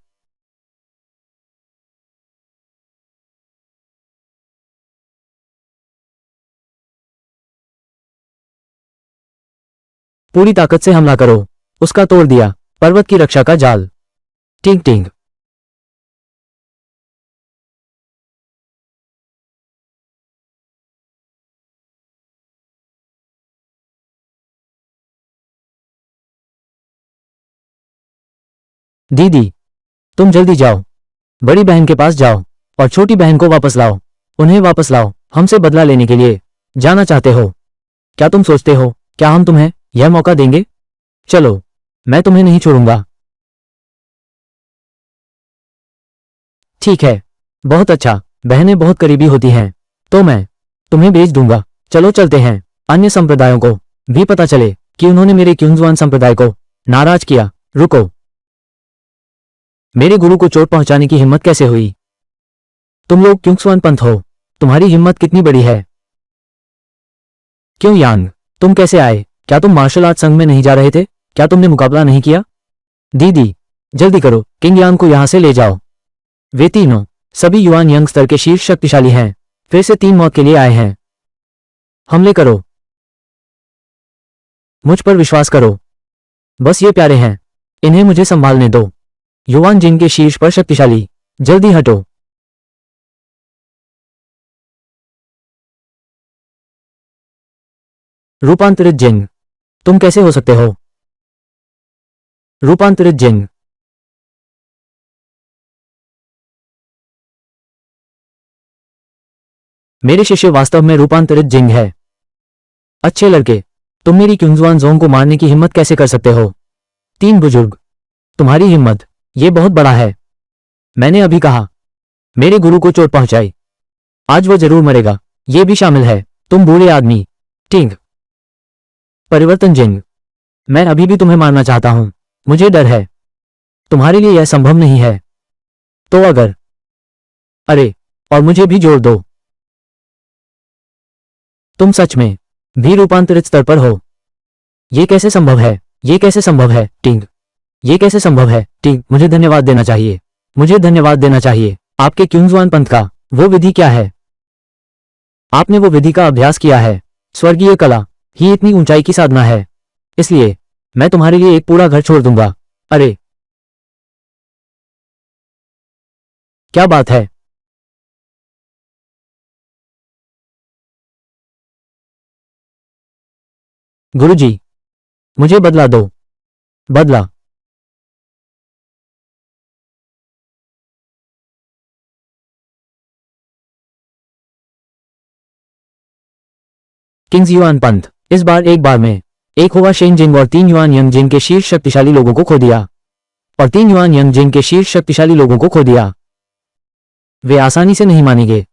पूरी ताकत से हमला करो। उसका तोड़ दिया पर्वत की रक्षा का जाल। टिंग टिंग। दीदी, तुम जल्दी जाओ, बड़ी बहन के पास जाओ और छोटी बहन को वापस लाओ। उन्हें वापस लाओ। हमसे बदला लेने के लिए जाना चाहते हो? क्या तुम सोचते हो क्या हम तुम्हें यह मौका देंगे? चलो, मैं तुम्हें नहीं छोड़ूंगा। ठीक है, बहुत अच्छा। बहनें बहुत करीबी होती हैं, तो मैं तुम्हें भेज दूंगा। चलो चलते हैं। अन्य संप्रदायों को भी पता चले कि उन्होंने मेरे क्युंगजुआन संप्रदाय को नाराज किया। रुको, मेरे गुरु को चोट पहुंचाने की हिम्मत कैसे हुई? तुम लोग क्युंगजुआन पंथ हो, तुम्हारी हिम्मत कितनी बड़ी है? क्यों यांग, तुम कैसे आए? क्या तुम मार्शल आर्ट संघ में नहीं जा रहे थे? क्या तुमने मुकाबला नहीं किया? दीदी, जल्दी करो, किंग यांग को यहां से ले जाओ। वे तीनों सभी युआन यंग स्तर के शीर्ष शक्तिशाली हैं, फिर से 3 मौत के लिए आए हैं। हमले करो, मुझ पर विश्वास करो। बस ये प्यारे हैं, इन्हें मुझे संभालने दो। युआन जिंग के शीर्ष पर शक्तिशाली, जल्दी हटो। रूपांतरित जिंग, तुम कैसे हो सकते हो? रूपांतरित जिंग, मेरे शिष्य वास्तव में रूपांतरित जिंग है। अच्छे लड़के, तुम मेरी क्युंगजुआन जोंग को मारने की हिम्मत कैसे कर सकते हो? 3 बुजुर्ग, तुम्हारी हिम्मत, ये बहुत बड़ा है। मैंने अभी कहा, मेरे गुरु को चोट पहुंचाई, आज वो जरूर मरेगा, ये भी शामिल है। तुम बूढ़े आदमी। टिंग। परिवर्तन जिंग, मैं अभी भी तुम्हें मारना चाहता हूं, मुझे डर है। तुम्हारे लिए यह संभव नहीं है। तो अगर, अरे, और मुझे भी जोड़ दो। तुम सच में भी रूपांतरित स्तर पर हो? ये कैसे संभव है? ये कैसे संभव है? टिंग, ये कैसे संभव है? टिंग, मुझे धन्यवाद देना चाहिए, मुझे धन्यवाद देना चाहिए। आपके क्युंगजुआन पंथ का वो विधि क्या है? आपने वो विधि का अभ्यास किया है। स्वर्गीय कला ही इतनी ऊंचाई की साधना है, इसलिए मैं तुम्हारे लिए एक पूरा घर छोड़ दूंगा। अरे, क्या बात है? गुरुजी, मुझे बदला दो। बदला? किंग्स युआन पंथ, इस बार एक बार में एक हुआ शेन जिंग और 3 युआन यंग जिंग के शीर्ष शक्तिशाली लोगों को खो दिया। और 3 युआन यंग जिंग के शीर्ष शक्तिशाली लोगों को खो दिया। वे आसानी से नहीं मानेंगे।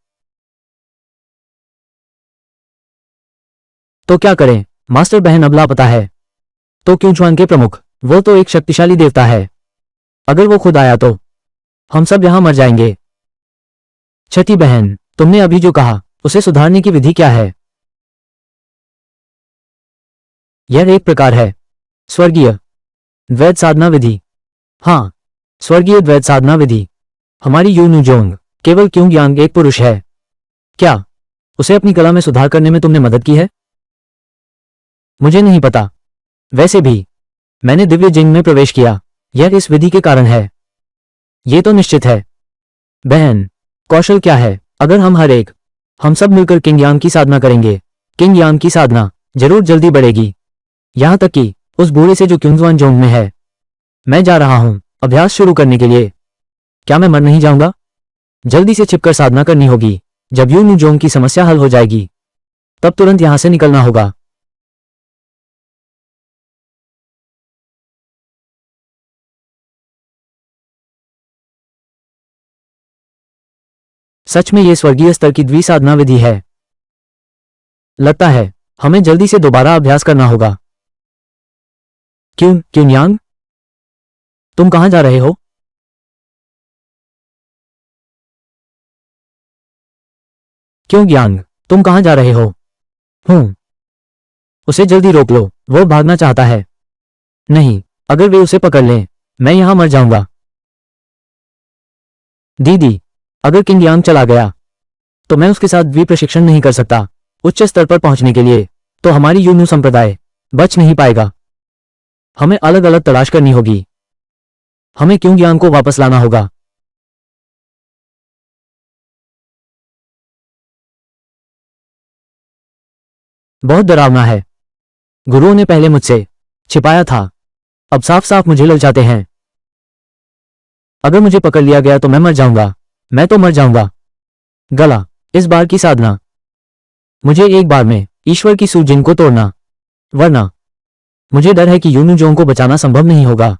तो क्या करें? मास्टर बहन अब लापता है। तो क्युंगजुआन के प्रमुख, वो तो एक शक्तिशाली देवता है। अगर वो खुद आया तो हम सब यहां मर जाएंगे। छठी बहन, तुमने अभी जो कहा उसे सुधारने की विधि क्या है? यह एक प्रकार है स्वर्गीय द्वैत साधना विधि। हाँ, स्वर्गीय द्वैत साधना विधि। हमारी यूनु जोंग केवल क्योंग यांग एक पुरुष है। क्या उसे अपनी कला में सुधार करने में तुमने मदद की है? मुझे नहीं पता। वैसे भी मैंने दिव्य जिंग में प्रवेश किया, यह इस विधि के कारण है। ये तो निश्चित है। बहन, कौशल क्या है? अगर हम हर एक, हम सब मिलकर किंग यांग की साधना करेंगे, किंग यांग की साधना जरूर जल्दी बढ़ेगी। यहां तक कि उस बूढ़े से जो क्युंगजुआन जोंग में है। मैं जा रहा हूं अभ्यास शुरू करने के लिए। क्या मैं मर नहीं जाऊंगा? जल्दी से छिपकर साधना करनी होगी। जब यूनु जोंग की समस्या हल हो जाएगी, तब तुरंत यहां से निकलना होगा। सच में ये स्वर्गीय स्तर की द्विसाधना विधि है। लगता है हमें जल्दी से दोबारा अभ्यास करना होगा। क्यों क्युनयांग, तुम कहां जा रहे हो? क्यों यांग, तुम कहां जा रहे हो? उसे जल्दी रोक लो, वो भागना चाहता है। नहीं, अगर वे उसे पकड़ लें, मैं यहां मर जाऊंगा। दीदी, अगर किंग यांग चला गया तो मैं उसके साथ द्वि प्रशिक्षण नहीं कर सकता। उच्च स्तर पर पहुंचने के लिए तो हमारी यूनु संप्रदाय बच नहीं पाएगा। हमें अलग अलग तलाश करनी होगी। हमें क्यों ज्ञान को वापस लाना होगा। बहुत डरावना है। गुरुओं ने पहले मुझसे छिपाया था, अब साफ साफ मुझे ललचाते हैं। अगर मुझे पकड़ लिया गया तो मैं मर जाऊंगा। मैं तो मर जाऊंगा। गला, इस बार की साधना, मुझे एक बार में ईश्वर की सूजन को तोड़ना, वरना मुझे डर है कि यूनुजोंग को बचाना संभव नहीं होगा।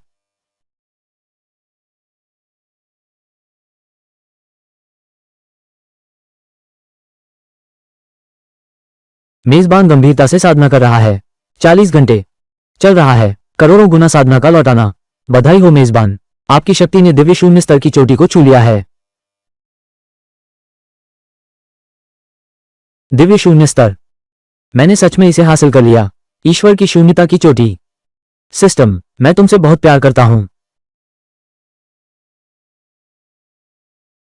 मेजबान गंभीरता से साधना कर रहा है। 40 घंटे चल रहा है। करोड़ों गुना साधना का लौटाना। बधाई हो मेजबान, आपकी शक्ति ने दिव्य शून्य स्तर की चोटी को छू लिया है। दिव्य शून्य स्तर, मैंने सच में इसे हासिल कर लिया। ईश्वर की शून्यता की चोटी। सिस्टम, मैं तुमसे बहुत प्यार करता हूं।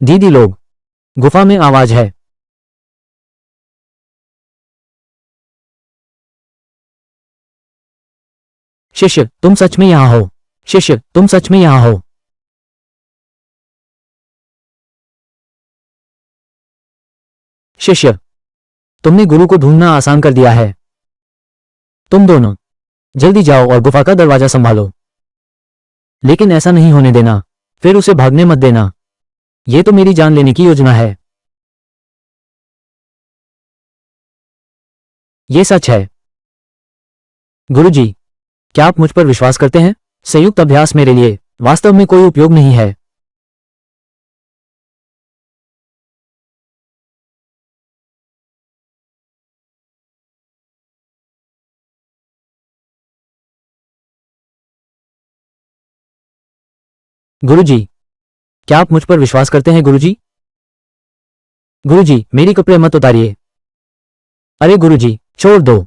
दीदी लोग, गुफा में आवाज है। शिष्य, तुम सच में यहां हो। शिष्य, तुम सच में यहां हो। शिष्य, तुमने गुरु को ढूंढना आसान कर दिया है। तुम दोनों जल्दी जाओ और गुफा का दरवाजा संभालो। लेकिन ऐसा नहीं होने देना। फिर उसे भागने मत देना। यह तो मेरी जान लेने की योजना है। यह सच है। गुरुजी, क्या आप मुझ पर विश्वास करते हैं? संयुक्त अभ्यास मेरे लिए वास्तव में कोई उपयोग नहीं है। गुरुजी, क्या आप मुझ पर विश्वास करते हैं गुरुजी? गुरुजी, मेरी कपड़े मत उतारिए। अरे गुरुजी, छोड़ दो।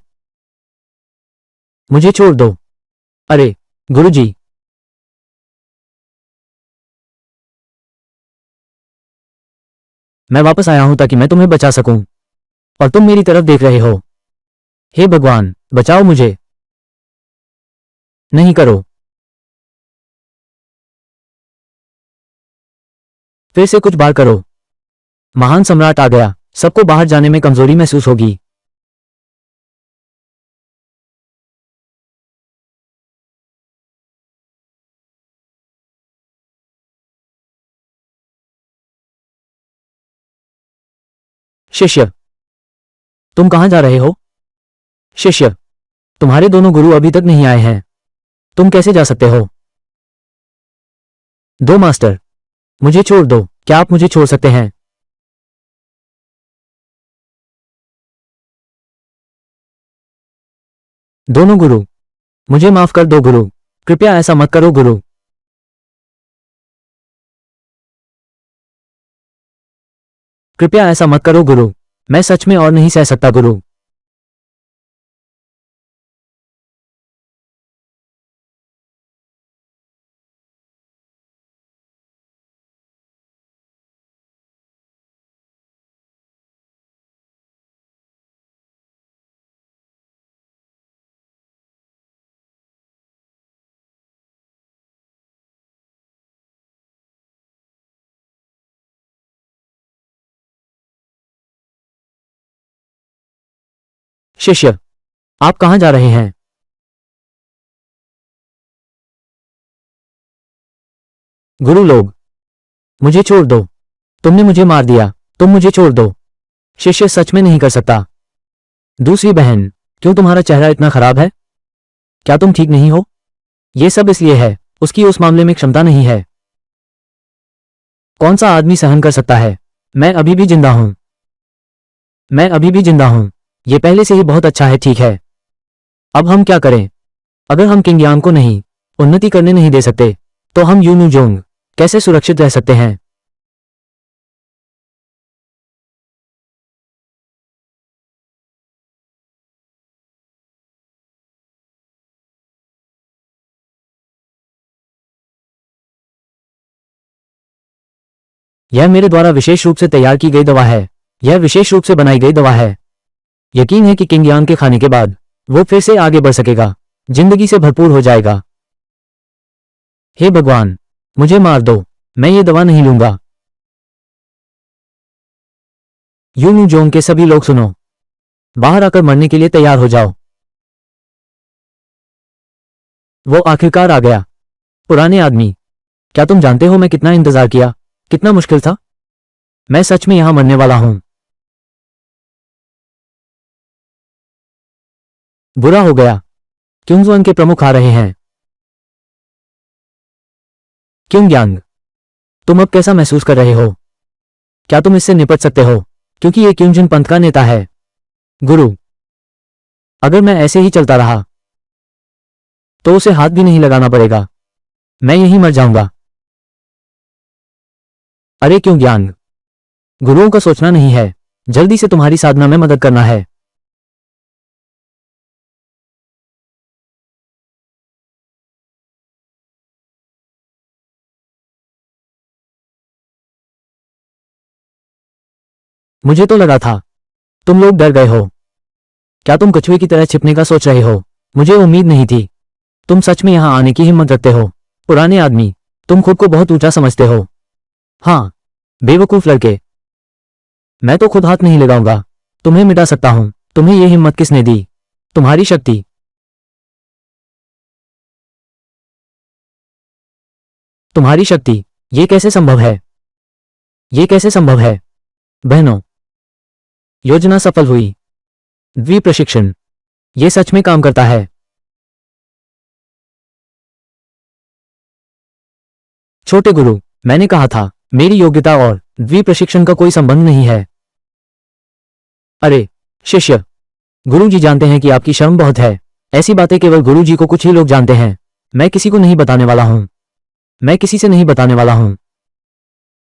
मुझे छोड़ दो। अरे गुरुजी। मैं वापस आया हूं ताकि मैं तुम्हें बचा सकूं, और तुम मेरी तरफ देख रहे हो। हे भगवान, बचाओ मुझे। नहीं करो। फिर से कुछ बार करो। महान सम्राट आ गया। सबको बाहर जाने में कमजोरी महसूस होगी। शिष्य, तुम कहां जा रहे हो? शिष्य, तुम्हारे दोनों गुरु अभी तक नहीं आए हैं। तुम कैसे जा सकते हो? दो मास्टर, मुझे छोड़ दो। क्या आप मुझे छोड़ सकते हैं? दोनों गुरु, मुझे माफ कर दो गुरु। कृपया ऐसा मत करो गुरु। कृपया ऐसा मत करो गुरु। मैं सच में और नहीं सह सकता गुरु। शिष्य, आप कहां जा रहे हैं? गुरु लोग, मुझे छोड़ दो। तुमने मुझे मार दिया। तुम मुझे छोड़ दो। शिष्य सच में नहीं कर सकता। दूसरी बहन, क्यों तुम्हारा चेहरा इतना खराब है? क्या तुम ठीक नहीं हो? यह सब इसलिए है, उसकी उस मामले में क्षमता नहीं है। कौन सा आदमी सहन कर सकता है? मैं अभी भी जिंदा हूं। मैं अभी भी जिंदा हूं। यह पहले से ही बहुत अच्छा है। ठीक है, अब हम क्या करें? अगर हम किंग यांग को नहीं उन्नति करने नहीं दे सकते, तो हम यूनुजोंग कैसे सुरक्षित रह सकते हैं? यह मेरे द्वारा विशेष रूप से तैयार की गई दवा है। यह विशेष रूप से बनाई गई दवा है। यकीन है कि किंग यांग के खाने के बाद वो फिर से आगे बढ़ सकेगा, जिंदगी से भरपूर हो जाएगा। हे भगवान, मुझे मार दो, मैं ये दवा नहीं लूंगा। यूनू जोंग के सभी लोग सुनो, बाहर आकर मरने के लिए तैयार हो जाओ। वो आखिरकार आ गया। पुराने आदमी, क्या तुम जानते हो मैं कितना इंतजार किया, कितना मुश्किल था? मैं सच में यहां मरने वाला हूं। बुरा हो गया, क्योंगजुआन के प्रमुख आ रहे हैं। क्योंग्यांग, तुम अब कैसा महसूस कर रहे हो? क्या तुम इससे निपट सकते हो? क्योंकि ये क्योंजुन पंथ का नेता है। गुरु, अगर मैं ऐसे ही चलता रहा तो उसे हाथ भी नहीं लगाना पड़ेगा, मैं यहीं मर जाऊंगा। अरे क्योंग्यांग, गुरुओं का सोचना नहीं है, जल्दी से तुम्हारी साधना में मदद करना है। मुझे तो लगा था तुम लोग डर गए हो। क्या तुम कछुए की तरह छिपने का सोच रहे हो? मुझे उम्मीद नहीं थी तुम सच में यहां आने की हिम्मत रखते हो। पुराने आदमी, तुम खुद को बहुत ऊंचा समझते हो। हाँ, बेवकूफ लड़के, मैं तो खुद हाथ नहीं लगाऊंगा, तुम्हें मिटा सकता हूं। तुम्हें यह हिम्मत किसने दी? तुम्हारी शक्ति। तुम्हारी शक्ति, ये कैसे संभव है? ये कैसे संभव है? बहनों, योजना सफल हुई। द्विप्रशिक्षण, ये सच में काम करता है। छोटे गुरु, मैंने कहा था मेरी योग्यता और द्विप्रशिक्षण का कोई संबंध नहीं है। अरे शिष्य, गुरु जी जानते हैं कि आपकी शर्म बहुत है। ऐसी बातें केवल गुरु जी को कुछ ही लोग जानते हैं। मैं किसी को नहीं बताने वाला हूं। मैं किसी से नहीं बताने वाला हूं।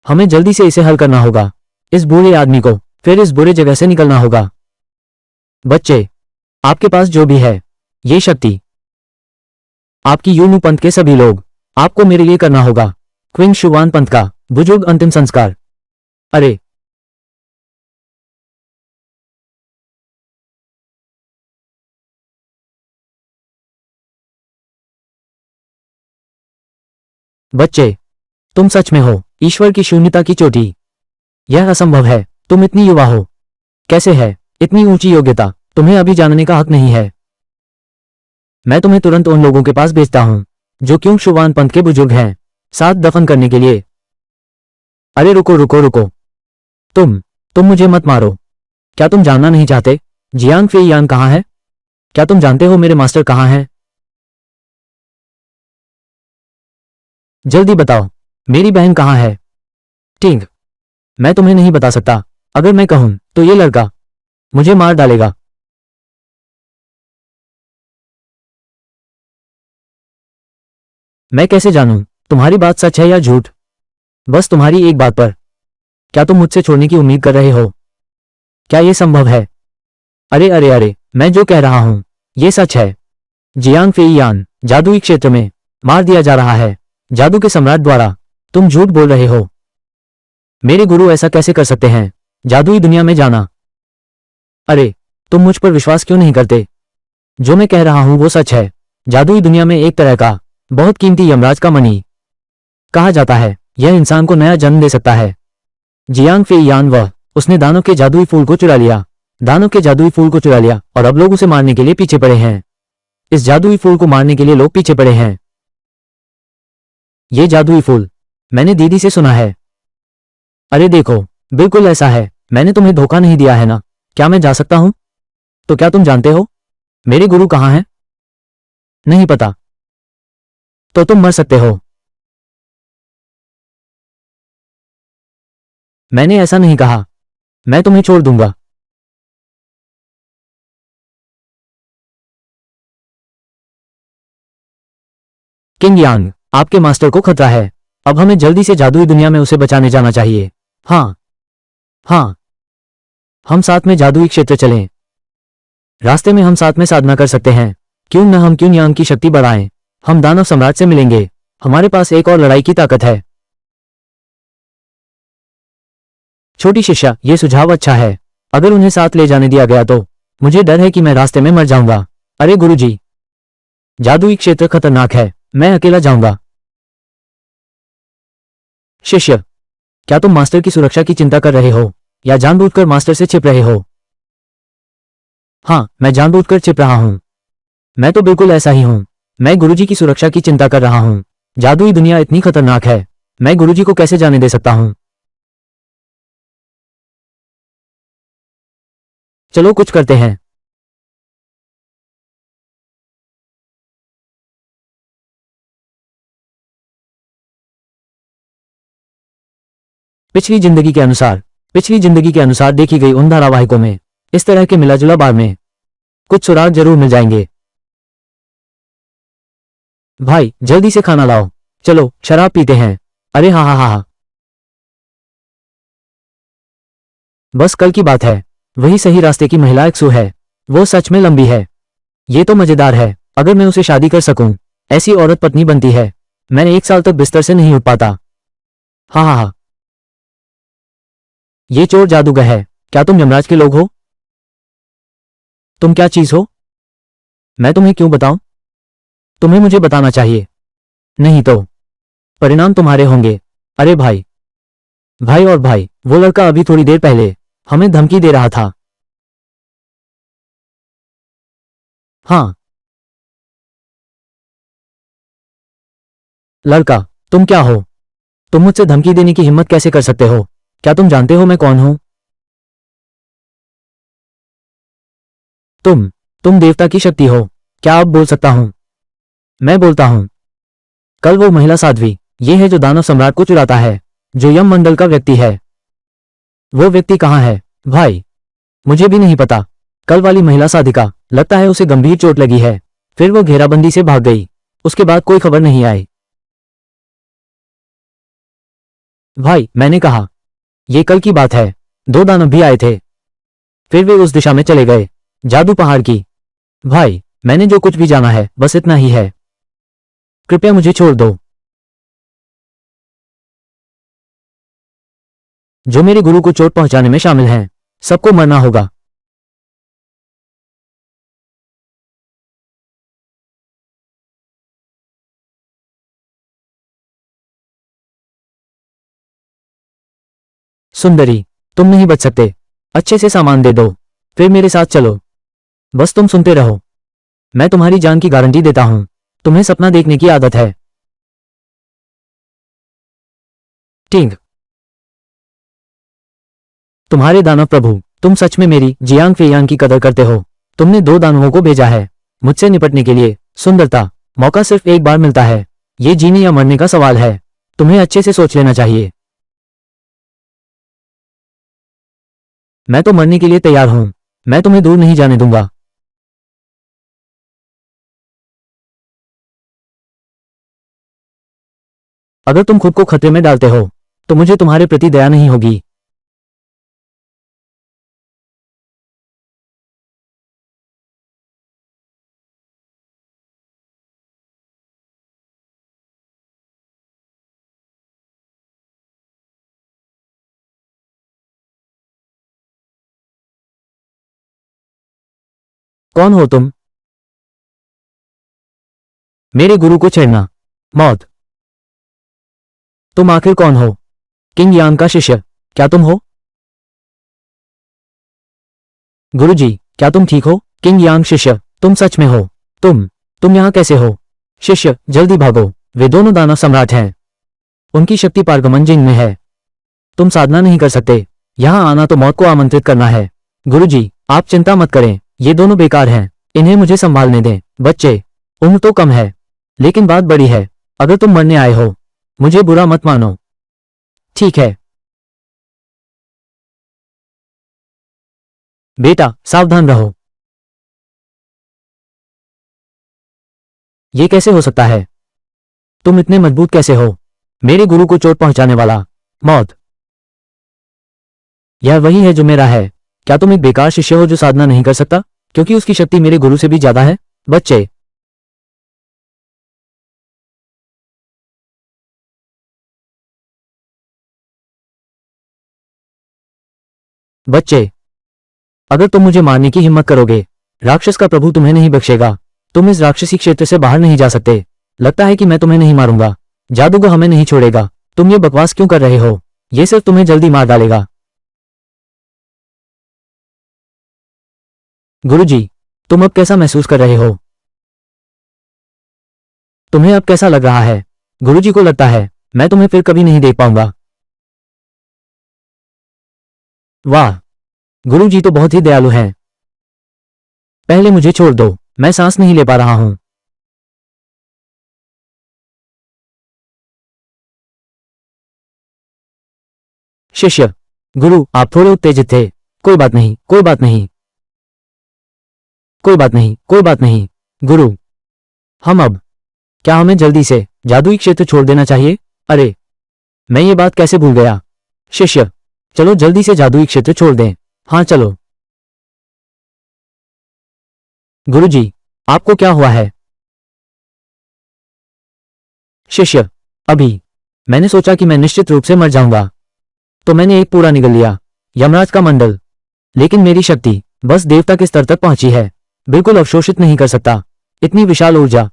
हमें जल्दी से इसे हल करना होगा, इस बूढ़े आदमी को, फिर इस बुरे जगह से निकलना होगा। बच्चे, आपके पास जो भी है, ये शक्ति, आपकी यूनू पंथ के सभी लोग, आपको मेरे लिए करना होगा। क्विंग शुवान पंथ का बुजुर्ग अंतिम संस्कार। अरे बच्चे, तुम सच में हो ईश्वर की शून्यता की चोटी। यह असंभव है, तुम इतनी युवा हो। कैसे है इतनी ऊंची योग्यता? तुम्हें अभी जानने का हक नहीं है। मैं तुम्हें तुरंत उन लोगों के पास भेजता हूं जो क्यों शुवान पंथ के बुजुर्ग हैं, साथ दफन करने के लिए। अरे रुको रुको रुको, तुम मुझे मत मारो। क्या तुम जानना नहीं चाहते जियांग फे यान कहाँ है? क्या तुम जानते हो मेरे मास्टर कहाँ हैं? जल्दी बताओ, मेरी बहन कहाँ है? टिंग, मैं तुम्हें नहीं बता सकता। अगर मैं कहूं तो ये लड़का मुझे मार डालेगा। मैं कैसे जानूं तुम्हारी बात सच है या झूठ? बस तुम्हारी एक बात पर। क्या तुम मुझसे छोड़ने की उम्मीद कर रहे हो? क्या यह संभव है? अरे अरे अरे, मैं जो कह रहा हूं ये सच है। जियांग फेईयान जादुई क्षेत्र में मार दिया जा रहा है, जादू के सम्राट द्वारा। तुम झूठ बोल रहे हो। मेरे गुरु ऐसा कैसे कर सकते हैं? जादुई दुनिया में जाना। अरे, तुम मुझ पर विश्वास क्यों नहीं करते? जो मैं कह रहा हूं वो सच है। जादुई दुनिया में एक तरह का बहुत कीमती यमराज का मणि, कहा जाता है यह इंसान को नया जन्म दे सकता है। जियांग फेईयान वह, उसने दानव के जादुई फूल को चुरा लिया। दानव के जादुई फूल को चुरा लिया और अब लोग उसे मारने के लिए पीछे पड़े हैं। इस जादुई फूल को मारने के लिए लोग पीछे पड़े हैं। ये जादुई फूल, मैंने दीदी से सुना है। अरे देखो, बिल्कुल ऐसा है। मैंने तुम्हें धोखा नहीं दिया है ना? क्या मैं जा सकता हूं? तो क्या तुम जानते हो मेरे गुरु कहाँ हैं? नहीं पता? तो तुम मर सकते हो। मैंने ऐसा नहीं कहा। मैं तुम्हें छोड़ दूंगा। किंग यांग, आपके मास्टर को खतरा है। अब हमें जल्दी से जादुई दुनिया में उसे बचाने जाना चाहिए। हाँ हाँ, हम साथ में जादुई क्षेत्र चलें। रास्ते में हम साथ में साधना कर सकते हैं। क्यों न हम क्यों यांग की शक्ति बढ़ाएं। हम दानव सम्राट से मिलेंगे। हमारे पास एक और लड़ाई की ताकत है। छोटी शिष्या, ये सुझाव अच्छा है। अगर उन्हें साथ ले जाने दिया गया तो मुझे डर है कि मैं रास्ते में मर जाऊंगा। अरे गुरुजी, जादुई क्षेत्र खतरनाक है, मैं अकेला जाऊंगा। शिष्य, क्या तुम मास्टर की सुरक्षा की चिंता कर रहे हो या जानबूझकर मास्टर से छिप रहे हो? हाँ, मैं जानबूझकर छिप रहा हूं। मैं तो बिल्कुल ऐसा ही हूं। मैं गुरुजी की सुरक्षा की चिंता कर रहा हूं। जादुई दुनिया इतनी खतरनाक है, मैं गुरुजी को कैसे जाने दे सकता हूं? चलो कुछ करते हैं। पिछली जिंदगी के अनुसार देखी गई उन धारावाहिकों में इस तरह के मिला-जुला बार में कुछ सुराग जरूर मिल जाएंगे। भाई, जल्दी से खाना लाओ। चलो शराब पीते हैं। अरे हाँ हाँ हाँ हाँ, बस कल की बात है। वही सही रास्ते की महिला एक्सू है। वो सच में लंबी है। ये तो मजेदार है। अगर मैं उसे शादी कर सकूं, ऐसी औरत पत्नी बनती है। मैं 1 साल तक बिस्तर से नहीं उठ पाता। हाँ हाँ हाँ, ये चोर जादूगर है। क्या तुम यमराज के लोग हो? तुम क्या चीज हो? मैं तुम्हें क्यों बताऊं? तुम्हें मुझे बताना चाहिए। नहीं तो परिणाम तुम्हारे होंगे। अरे भाई, भाई और भाई, वो लड़का अभी थोड़ी देर पहले हमें धमकी दे रहा था। हाँ, लड़का, तुम क्या हो? तुम मुझसे धमकी देने की हिम्मत कैसे कर सकते हो? क्या तुम जानते हो मैं कौन हूं? तुम तुम देवता की शक्ति हो। क्या आप बोल सकता हूं? मैं बोलता हूं। कल वो महिला साध्वी, ये है जो दानव सम्राट को चुराता है, जो यम मंडल का व्यक्ति है। वो व्यक्ति कहाँ है? भाई, मुझे भी नहीं पता। कल वाली महिला साधिका, लगता है उसे गंभीर चोट लगी है। फिर वो घेराबंदी से भाग गई। उसके बाद कोई खबर नहीं आई। भाई, मैंने कहा, ये कल की बात है। 2 दानव भी आए थे। फिर वे उस दिशा में चले गए, जादू पहाड़ की। भाई, मैंने जो कुछ भी जाना है बस इतना ही है। कृपया मुझे छोड़ दो। जो मेरे गुरु को चोट पहुंचाने में शामिल हैं, सबको मरना होगा। सुंदरी, तुम नहीं बच सकते। अच्छे से सामान दे दो, फिर मेरे साथ चलो। बस तुम सुनते रहो। मैं तुम्हारी जान की गारंटी देता हूं। तुम्हें सपना देखने की आदत है। टिंग, तुम्हारे दानव प्रभु, तुम सच में मेरी जियांग फेयांग की कदर करते हो। तुमने 2 दानवों को भेजा है मुझसे निपटने के लिए। सुंदरता, मौका सिर्फ एक बार मिलता है। ये जीने या मरने का सवाल है। तुम्हें अच्छे से सोच लेना चाहिए। मैं तो मरने के लिए तैयार हूं। मैं तुम्हें दूर नहीं जाने दूंगा। अगर तुम खुद को खतरे में डालते हो, तो मुझे तुम्हारे प्रति दया नहीं होगी। कौन हो तुम? मेरे गुरु को छेड़ना, मौत। तुम आखिर कौन हो? किंग यांग का शिष्य, क्या तुम हो? गुरुजी, क्या तुम ठीक हो? किंग यांग शिष्य, तुम सच में हो? तुम यहां कैसे हो? शिष्य, जल्दी भागो। वे दोनों दानव सम्राट हैं। उनकी शक्ति पारगमन जिन में है। तुम साधना नहीं कर सकते। यहां आना तो मौत को आमंत्रित करना है। गुरुजी, आप चिंता मत करें। ये दोनों बेकार हैं। इन्हें मुझे संभालने दें। बच्चे, उम्र तो कम है, लेकिन बात बड़ी है। अगर तुम मरने आए हो, मुझे बुरा मत मानो। ठीक है बेटा, सावधान रहो। ये कैसे हो सकता है? तुम इतने मजबूत कैसे हो? मेरे गुरु को चोट पहुंचाने वाला, मौत। यह वही है जो मेरा है। क्या तुम एक बेकार शिष्य हो जो साधना नहीं कर सकता, क्योंकि उसकी शक्ति मेरे गुरु से भी ज्यादा है? बच्चे, बच्चे, अगर तुम मुझे मारने की हिम्मत करोगे, राक्षस का प्रभु तुम्हें नहीं बख्शेगा। तुम इस राक्षसी क्षेत्र से बाहर नहीं जा सकते। लगता है कि मैं तुम्हें नहीं मारूंगा। जादूगर हमें नहीं छोड़ेगा। तुम ये बकवास क्यों कर रहे हो? ये सिर्फ तुम्हें जल्दी मार डालेगा। गुरुजी, तुम अब कैसा महसूस कर रहे हो? तुम्हें अब कैसा लग रहा है? गुरुजी को लगता है मैं तुम्हें फिर कभी नहीं देख पाऊंगा। वाह, गुरुजी तो बहुत ही दयालु हैं। पहले मुझे छोड़ दो, मैं सांस नहीं ले पा रहा हूं। शिष्य, गुरु आप थोड़े उत्तेजित थे। कोई बात नहीं, कोई बात नहीं, कोई बात नहीं, कोई बात नहीं। गुरु, हम अब, क्या हमें जल्दी से जादुई क्षेत्र छोड़ देना चाहिए? अरे, मैं ये बात कैसे भूल गया। शिष्य, चलो जल्दी से जादुई क्षेत्र छोड़ दें। हाँ चलो। गुरुजी, आपको क्या हुआ है? शिष्य, अभी मैंने सोचा कि मैं निश्चित रूप से मर जाऊंगा, तो मैंने एक पूरा निगल लिया, यमराज का मंडल। लेकिन मेरी शक्ति बस देवता के स्तर तक पहुंची है, बिल्कुल अवशोषित नहीं कर सकता इतनी विशाल ऊर्जा।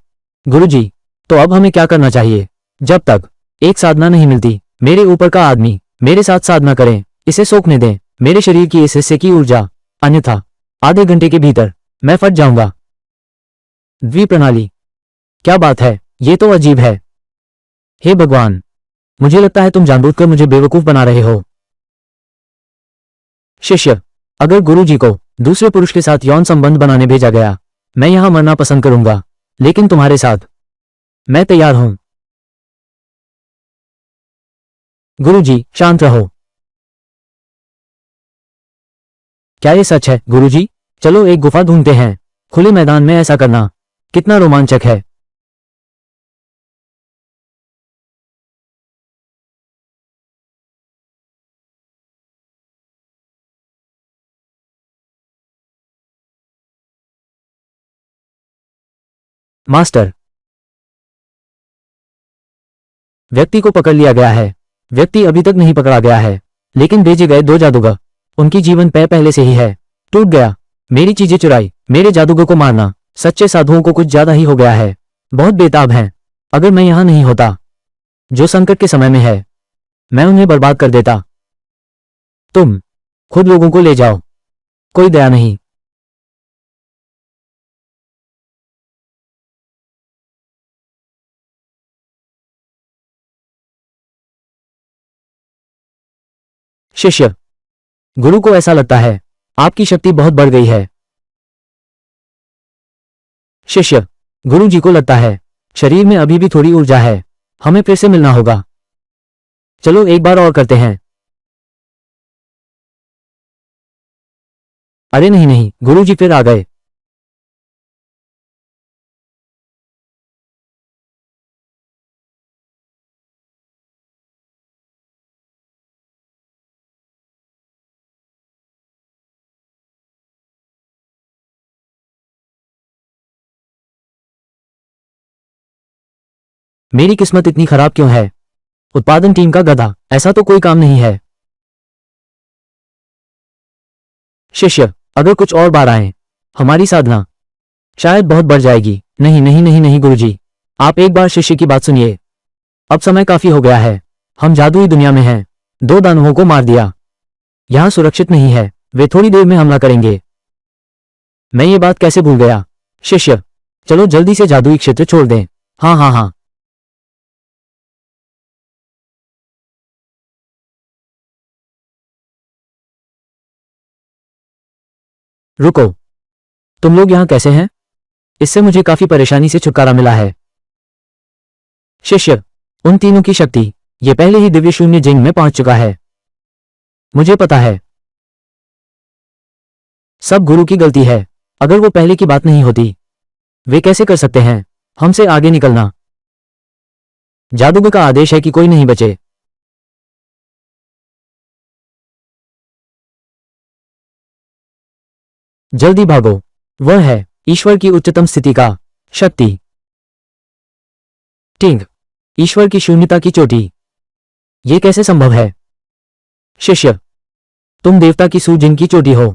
गुरुजी, तो अब हमें क्या करना चाहिए? जब तक एक साधना नहीं मिलती, मेरे ऊपर का आदमी मेरे साथ साधना करें, इसे सोखने दें, मेरे शरीर की इस हिस्से की ऊर्जा, अन्यथा आधे घंटे के भीतर मैं फट जाऊंगा। द्विप्रणाली, क्या बात है, ये तो अजीब है। हे भगवान, मुझे लगता है तुम जानबूझकर मुझे बेवकूफ बना रहे हो। शिष्य, अगर गुरुजी को दूसरे पुरुष के साथ यौन संबंध बनाने भेजा गया, मैं यहां मरना पसंद करूंगा, लेकिन तुम्हारे साथ मैं तैयार हूं। गुरुजी, शांत रहो। क्या ये सच है गुरुजी? चलो एक गुफा ढूंढते हैं। खुले मैदान में ऐसा करना कितना रोमांचक है। मास्टर, व्यक्ति को पकड़ लिया गया है। व्यक्ति अभी तक नहीं पकड़ा गया है, लेकिन भेजे गए दो जादूगर, उनकी जीवन पहले से ही है। टूट गया, मेरी चीजें चुराई, मेरे जादूगर को मारना सच्चे साधुओं को कुछ ज्यादा ही हो गया है। बहुत बेताब हैं। अगर मैं यहां नहीं होता, जो संकट के समय में है, मैं उन्हें बर्बाद कर देता। तुम खुद लोगों को ले जाओ, कोई दया नहीं। शिष्य, गुरु को ऐसा लगता है आपकी शक्ति बहुत बढ़ गई है। शिष्य, गुरु जी को लगता है शरीर में अभी भी थोड़ी ऊर्जा है, हमें फिर से मिलना होगा। चलो एक बार और करते हैं। अरे नहीं नहीं, गुरु जी फिर आ गए। मेरी किस्मत इतनी खराब क्यों है? उत्पादन टीम का गधा, ऐसा तो कोई काम नहीं है। शिष्य, अगर कुछ और बार आए, हमारी साधना शायद बहुत बढ़ जाएगी। नहीं नहीं नहीं नहीं गुरुजी, आप एक बार शिष्य की बात सुनिए। अब समय काफी हो गया है, हम जादुई दुनिया में हैं। दो दानवों को मार दिया, यहां सुरक्षित नहीं है, वे थोड़ी देर में हमला करेंगे। मैं ये बात कैसे भूल गया। शिष्य, चलो जल्दी से जादुई क्षेत्र छोड़ दें। हाँ हाँ हाँ। रुको, तुम लोग यहाँ कैसे हैं? इससे मुझे काफी परेशानी से छुटकारा मिला है। शिष्य, उन तीनों की शक्ति ये पहले ही दिव्य शून्य जिंग में पहुंच चुका है। मुझे पता है, सब गुरु की गलती है। अगर वो पहले की बात नहीं होती, वे कैसे कर सकते हैं हमसे आगे निकलना? जादूगर का आदेश है कि कोई नहीं बचे। जल्दी भागो, वह है ईश्वर की उच्चतम स्थिति का शक्ति। टिंग, ईश्वर की शून्यता की चोटी, ये कैसे संभव है? शिष्य, तुम देवता की सूजिन की चोटी हो।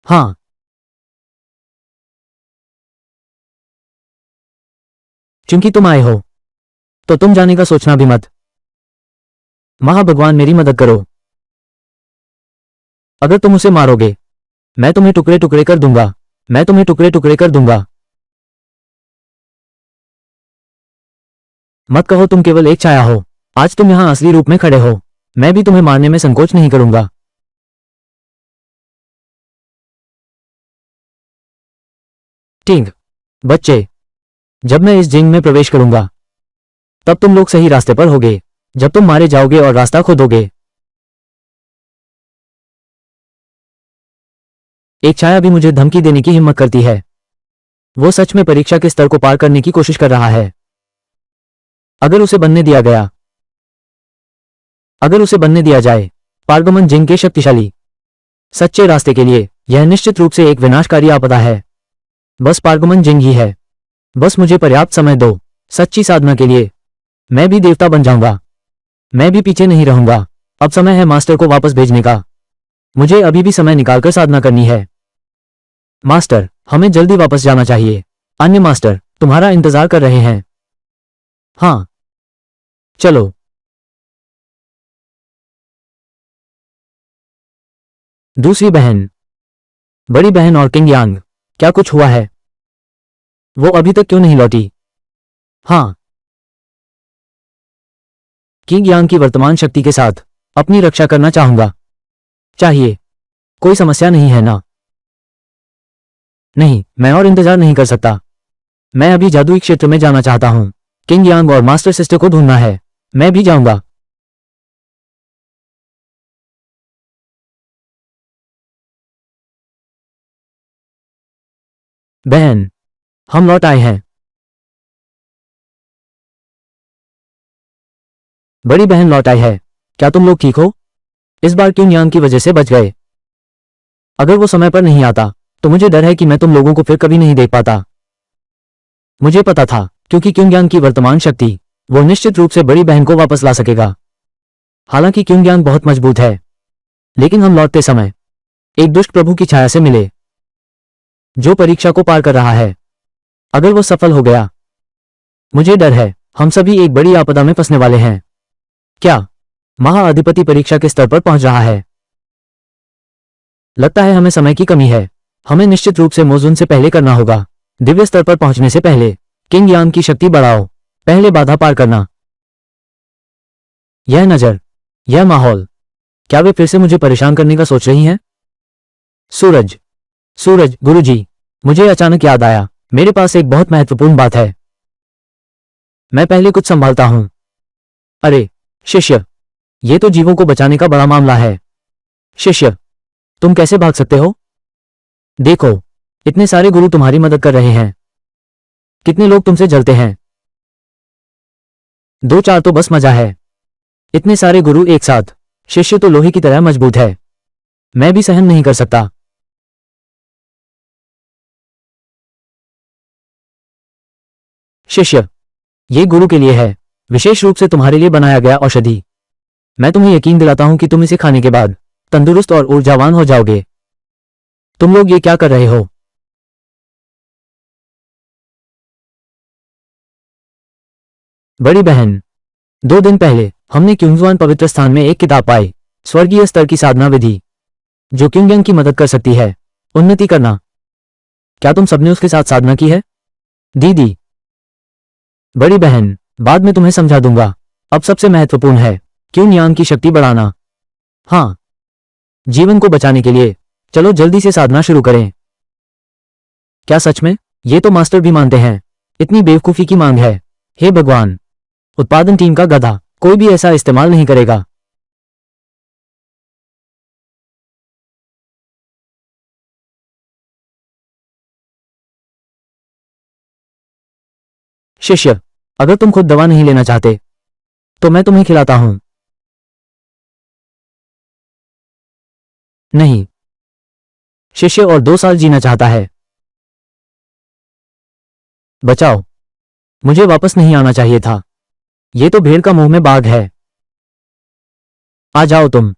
हाँ, क्योंकि तुम आए हो, तो तुम जाने का सोचना भी मत। महाभगवान मेरी मदद करो। अगर तुम उसे मारोगे मैं तुम्हें टुकड़े टुकड़े कर दूंगा। मैं तुम्हें टुकड़े टुकड़े कर दूंगा। मत कहो तुम केवल एक छाया हो। आज तुम यहां असली रूप में खड़े हो। मैं भी तुम्हें मारने में संकोच नहीं करूंगा। ठीक बच्चे, जब मैं इस जिंग में प्रवेश करूंगा तब तुम लोग सही रास्ते पर होगे। जब तुम मारे जाओगे और रास्ता खोदोगे, एक छाया भी मुझे धमकी देने की हिम्मत करती है। वो सच में परीक्षा के स्तर को पार करने की कोशिश कर रहा है। अगर उसे बनने दिया गया, अगर उसे बनने दिया जाए पारगमन जिंग के शक्तिशाली सच्चे रास्ते के लिए, यह निश्चित रूप से एक विनाशकारी आपदा है। बस पारगमन जिंग ही है। बस मुझे पर्याप्त समय दो सच्ची साधना के लिए। मैं भी देवता बन जाऊंगा। मैं भी पीछे नहीं रहूंगा। अब समय है मास्टर को वापस भेजने का। मुझे अभी भी समय निकालकर साधना करनी है। मास्टर, हमें जल्दी वापस जाना चाहिए। अन्य मास्टर तुम्हारा इंतजार कर रहे हैं। हाँ, चलो। दूसरी बहन, बड़ी बहन और किंग यांग, क्या कुछ हुआ है? वो अभी तक क्यों नहीं लौटी? हाँ, किंग यांग की वर्तमान शक्ति के साथ अपनी रक्षा करना चाहूंगा। चाहिए। कोई समस्या नहीं है ना? नहीं, मैं और इंतजार नहीं कर सकता। मैं अभी जादुई क्षेत्र में जाना चाहता हूं। किंग यांग और मास्टर सिस्टर को ढूंढना है। मैं भी जाऊंगा। बहन, हम लौट आए हैं। बड़ी बहन लौट आई है। क्या तुम लोग ठीक हो? इस बार किंग यांग की वजह से बच गए। अगर वो समय पर नहीं आता तो मुझे डर है कि मैं तुम लोगों को फिर कभी नहीं देख पाता। मुझे पता था, क्योंकि क्योंग यांग की वर्तमान शक्ति वो निश्चित रूप से बड़ी बहन को वापस ला सकेगा। हालांकि क्योंग यांग बहुत मजबूत है, लेकिन हम लौटते समय एक दुष्ट प्रभु की छाया से मिले जो परीक्षा को पार कर रहा है। अगर वो सफल हो गया, मुझे डर है हम सभी एक बड़ी आपदा में फंसने वाले हैं। क्या महाअधिपति परीक्षा के स्तर पर पहुंच रहा है? लगता है हमें समय की कमी है। हमें निश्चित रूप से मौजून से पहले करना होगा। दिव्य स्तर पर पहुंचने से पहले किंग यांग की शक्ति बढ़ाओ। पहले बाधा पार करना। यह नजर, यह माहौल, क्या वे फिर से मुझे परेशान करने का सोच रही हैं? सूरज, सूरज गुरुजी, मुझे अचानक याद आया, मेरे पास एक बहुत महत्वपूर्ण बात है। मैं पहले कुछ संभालता हूं। अरे शिष्य, ये तो जीवों को बचाने का बड़ा मामला है। शिष्य, तुम कैसे भाग सकते हो? देखो, इतने सारे गुरु तुम्हारी मदद कर रहे हैं। कितने लोग तुमसे जलते हैं। दो चार तो बस मजा है। इतने सारे गुरु एक साथ। शिष्य तो लोहे की तरह मजबूत है। मैं भी सहन नहीं कर सकता। शिष्य, ये गुरु के लिए है, विशेष रूप से तुम्हारे लिए बनाया गया औषधि। मैं तुम्हें यकीन दिलाता हूं कि तुम इसे खाने के बाद तंदुरुस्त और ऊर्जावान हो जाओगे। तुम लोग ये क्या कर रहे हो? बड़ी बहन, 2 दिन पहले हमने क्युंगजुआन पवित्र स्थान में एक किताब पाई, स्वर्गीय स्तर की साधना विधि जो क्युंगयंग की मदद कर सकती है उन्नति करना। क्या तुम सबने उसके साथ साधना की है? दीदी, बड़ी बहन, बाद में तुम्हें समझा दूंगा। अब सबसे महत्वपूर्ण है क्यों यांग की शक्ति बढ़ाना। हाँ, जीवन को बचाने के लिए चलो जल्दी से साधना शुरू करें। क्या सच में? ये तो मास्टर भी मानते हैं। इतनी बेवकूफी की मांग है। हे भगवान, उत्पादन टीम का गधा, कोई भी ऐसा इस्तेमाल नहीं करेगा। शिष्य, अगर तुम खुद दवा नहीं लेना चाहते तो मैं तुम्हें खिलाता हूं। नहीं, शिष्य और 2 साल जीना चाहता है। बचाओ, मुझे वापस नहीं आना चाहिए था। ये तो भेड़ का मुंह में बाघ है। आ जाओ तुम।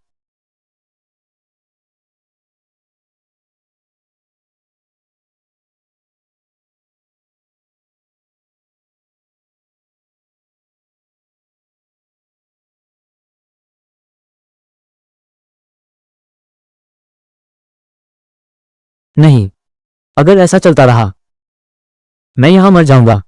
नहीं, अगर ऐसा चलता रहा मैं यहां मर जाऊंगा।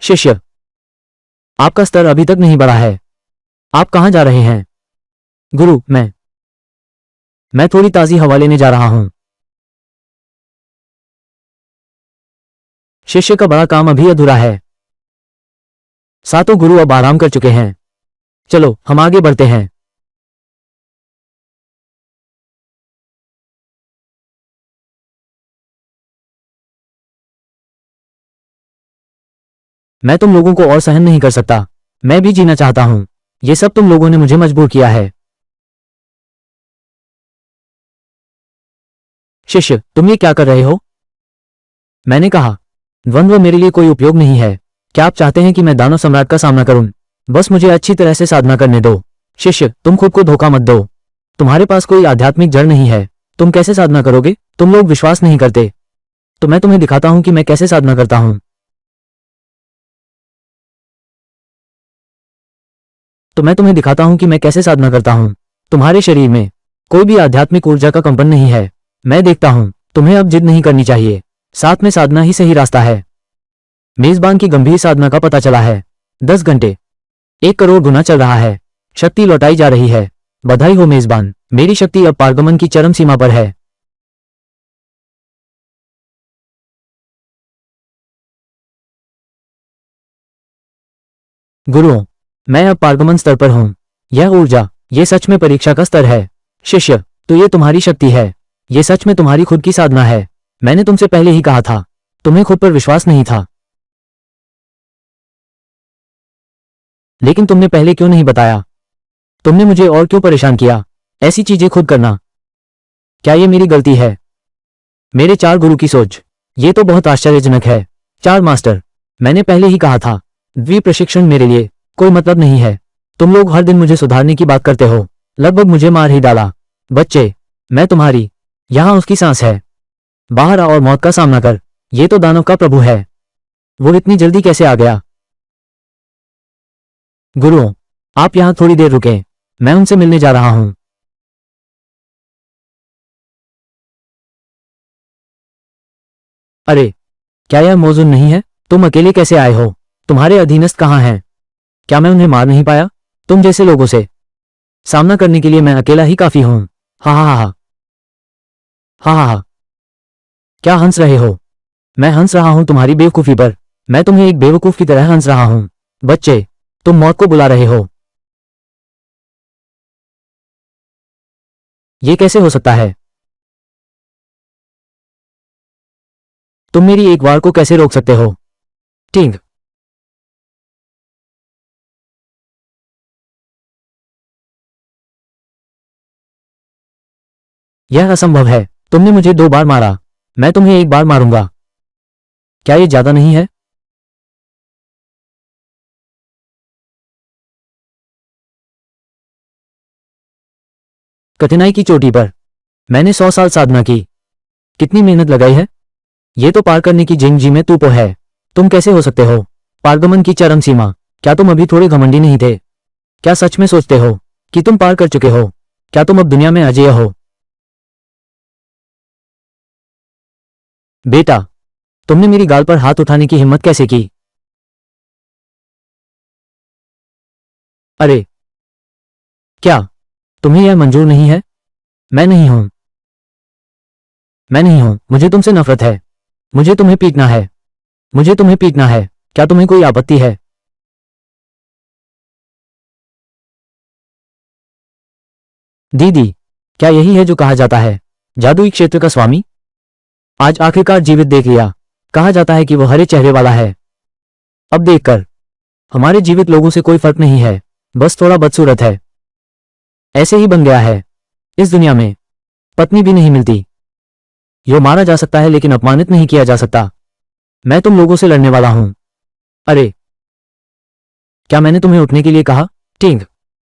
शिष्य, आपका स्तर अभी तक नहीं बढ़ा है। आप कहां जा रहे हैं? गुरु, मैं थोड़ी ताजी हवा लेने जा रहा हूं। शिष्य का बड़ा काम अभी अधूरा है। सातों गुरु अब आराम कर चुके हैं। चलो हम आगे बढ़ते हैं। मैं तुम लोगों को और सहन नहीं कर सकता। मैं भी जीना चाहता हूं। ये सब तुम लोगों ने मुझे मजबूर किया है। शिष्य, तुम ये क्या कर रहे हो? मैंने कहा, द्वंद्व मेरे लिए कोई उपयोग नहीं है। क्या आप चाहते हैं कि मैं दानव सम्राट का सामना करूं? बस मुझे अच्छी तरह से साधना करने दो। शिष्य, तुम खुद को धोखा मत दो। तुम्हारे पास कोई आध्यात्मिक जड़ नहीं है। तुम कैसे साधना करोगे? तुम लोग विश्वास नहीं करते तो मैं तुम्हें दिखाता हूं कि मैं कैसे साधना करता हूं। तुम्हारे शरीर में कोई भी आध्यात्मिक ऊर्जा का कंपन नहीं है। मैं देखता हूं। तुम्हें अब जिद नहीं करनी चाहिए। साथ में साधना ही सही रास्ता है। मेजबान की गंभीर साधना का पता चला है। 10 घंटे 1 करोड़ गुना चल रहा है। शक्ति लौटाई जा रही है। बधाई हो मेजबान, मेरी शक्ति अब पारगमन की चरम सीमा पर है। गुरुओं, मैं अब पारगमन स्तर पर हूं। यह ऊर्जा, ये सच में परीक्षा का स्तर है। शिष्य, तो ये तुम्हारी शक्ति है। ये सच में तुम्हारी खुद की साधना है। मैंने तुमसे पहले ही कहा था। तुम्हें खुद पर विश्वास नहीं था। लेकिन तुमने पहले क्यों नहीं बताया? तुमने मुझे और क्यों परेशान किया? ऐसी चीजें खुद करना, क्या ये मेरी गलती है? मेरे 4 गुरु की सोच, ये तो बहुत आश्चर्यजनक है। 4 मास्टर, मैंने पहले ही कहा था, द्वि प्रशिक्षण मेरे लिए कोई मतलब नहीं है। तुम लोग हर दिन मुझे सुधारने की बात करते हो। लगभग मुझे मार ही डाला। बच्चे, मैं तुम्हारी, यहां उसकी सांस है। बाहर आ और मौत का सामना कर। ये तो दानव का प्रभु है। वो इतनी जल्दी कैसे आ गया? गुरुओं, आप यहां थोड़ी देर रुकें। मैं उनसे मिलने जा रहा हूं। अरे, क्या यह मौजूद नहीं है? तुम अकेले कैसे आए हो? तुम्हारे अधीनस्थ कहाँ हैं? क्या मैं उन्हें मार नहीं पाया? तुम जैसे लोगों से सामना करने के लिए मैं अकेला ही काफी हूं। हा हा हा हा हा हा हा। क्या हंस रहे हो? मैं हंस रहा हूं तुम्हारी बेवकूफी पर। मैं तुम्हें एक बेवकूफ की तरह हंस रहा हूं। बच्चे, तुम मौत को बुला रहे हो। ये कैसे हो सकता है? तुम मेरी एक वार को कैसे रोक सकते हो? ठीक, यह असंभव है। तुमने मुझे 2 बार मारा। मैं तुम्हें एक बार मारूंगा। क्या ये ज्यादा नहीं है? कठिनाई की चोटी पर मैंने 100 साल साधना की। कितनी मेहनत लगाई है। ये तो पार करने की जिंदगी में तूपो है। तुम कैसे हो सकते हो? पारगमन की चरम सीमा। क्या तुम अभी थोड़े घमंडी नहीं थे? क्या सच में सोचते हो कि तुम पार कर चुके हो? क्या तुम अब दुनिया में अजेय हो? बेटा, तुमने मेरी गाल पर हाथ उठाने की हिम्मत कैसे की? अरे, क्या तुम्हें यह मंजूर नहीं है? मैं नहीं हूं। मैं नहीं हूं। मुझे तुमसे नफरत है। मुझे तुम्हें पीटना है। मुझे तुम्हें पीटना है। क्या तुम्हें कोई आपत्ति है? दीदी, क्या यही है जो कहा जाता है जादुई क्षेत्र का स्वामी? आज आखिरकार जीवित देख लिया। कहा जाता है कि वो हरे चेहरे वाला है। अब देखकर हमारे जीवित लोगों से कोई फर्क नहीं है। बस थोड़ा बदसूरत है। ऐसे ही बन गया है। इस दुनिया में पत्नी भी नहीं मिलती। यो मारा जा सकता है लेकिन अपमानित नहीं किया जा सकता। मैं तुम लोगों से लड़ने वाला हूं। अरे, क्या मैंने तुम्हें उठने के लिए कहा? ठीक,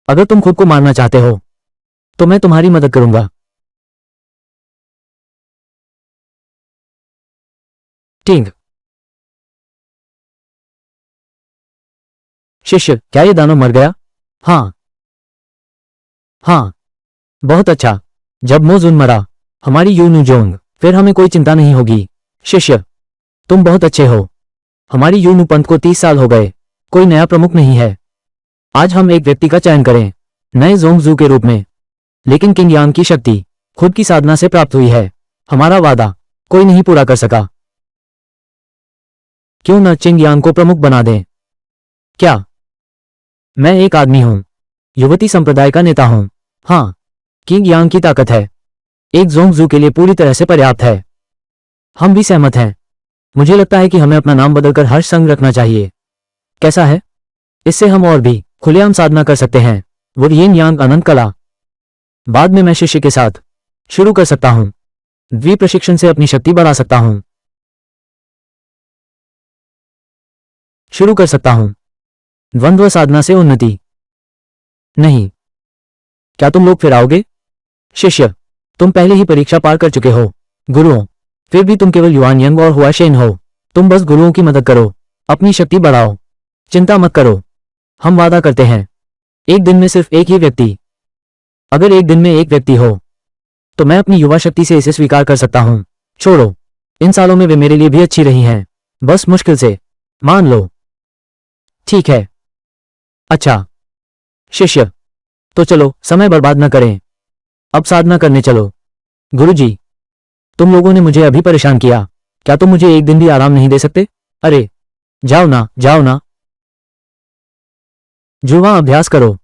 अगर तुम खुद को मारना चाहते हो तो मैं तुम्हारी मदद करूंगा। ठीक। शिष्य, क्या ये दानव मर गया? हाँ हाँ, बहुत अच्छा। जब मोजुन मरा, हमारी यूनू जोंग, फिर हमें कोई चिंता नहीं होगी। शिष्य, तुम बहुत अच्छे हो। हमारी यूनू पंथ को 30 साल हो गए, कोई नया प्रमुख नहीं है। आज हम एक व्यक्ति का चयन करें, नए जोंगजू के रूप में। लेकिन किंग यांग की शक्ति खुद की साधना से प्राप्त हुई है। हमारा वादा कोई नहीं पूरा कर सका। क्यों न चिंग यांग को प्रमुख बना दें? क्या? मैं एक आदमी हूं, युवती संप्रदाय का नेता हूं। हाँ, किंग यांग की ताकत है, एक जोंगजू के लिए पूरी तरह से पर्याप्त है। हम भी सहमत हैं। मुझे लगता है कि हमें अपना नाम बदलकर हर्ष संग रखना चाहिए। कैसा है? इससे हम और भी खुलेआम साधना कर सकते हैं। वो यिन यांग अनंत कला। बाद में मैं शिष्य के साथ शुरू कर सकता हूं। द्वि प्रशिक्षण से अपनी शक्ति बढ़ा सकता हूं। शुरू कर सकता हूं। द्वंद्व साधना से उन्नति। नहीं। क्या तुम लोग फिर आओगे? शिष्य, तुम पहले ही परीक्षा पार कर चुके हो गुरुओं। फिर भी तुम केवल युआन यंग और हुआ शेन हो। तुम बस गुरुओं की मदद करो, अपनी शक्ति बढ़ाओ, चिंता मत करो। हम वादा करते हैं, एक दिन में सिर्फ एक ही व्यक्ति। अगर एक दिन में एक व्यक्ति हो तो मैं अपनी युवा शक्ति से इसे स्वीकार कर सकता हूं। छोड़ो, इन सालों में वे मेरे लिए भी अच्छी रही हैं। बस मुश्किल से मान लो। ठीक है। अच्छा शिष्य, तो चलो समय बर्बाद न करें, अब साधना करने चलो। गुरुजी, तुम लोगों ने मुझे अभी परेशान किया, क्या तुम मुझे एक दिन भी आराम नहीं दे सकते? अरे जाओ ना, जाओ ना। जुड़वां अभ्यास करो।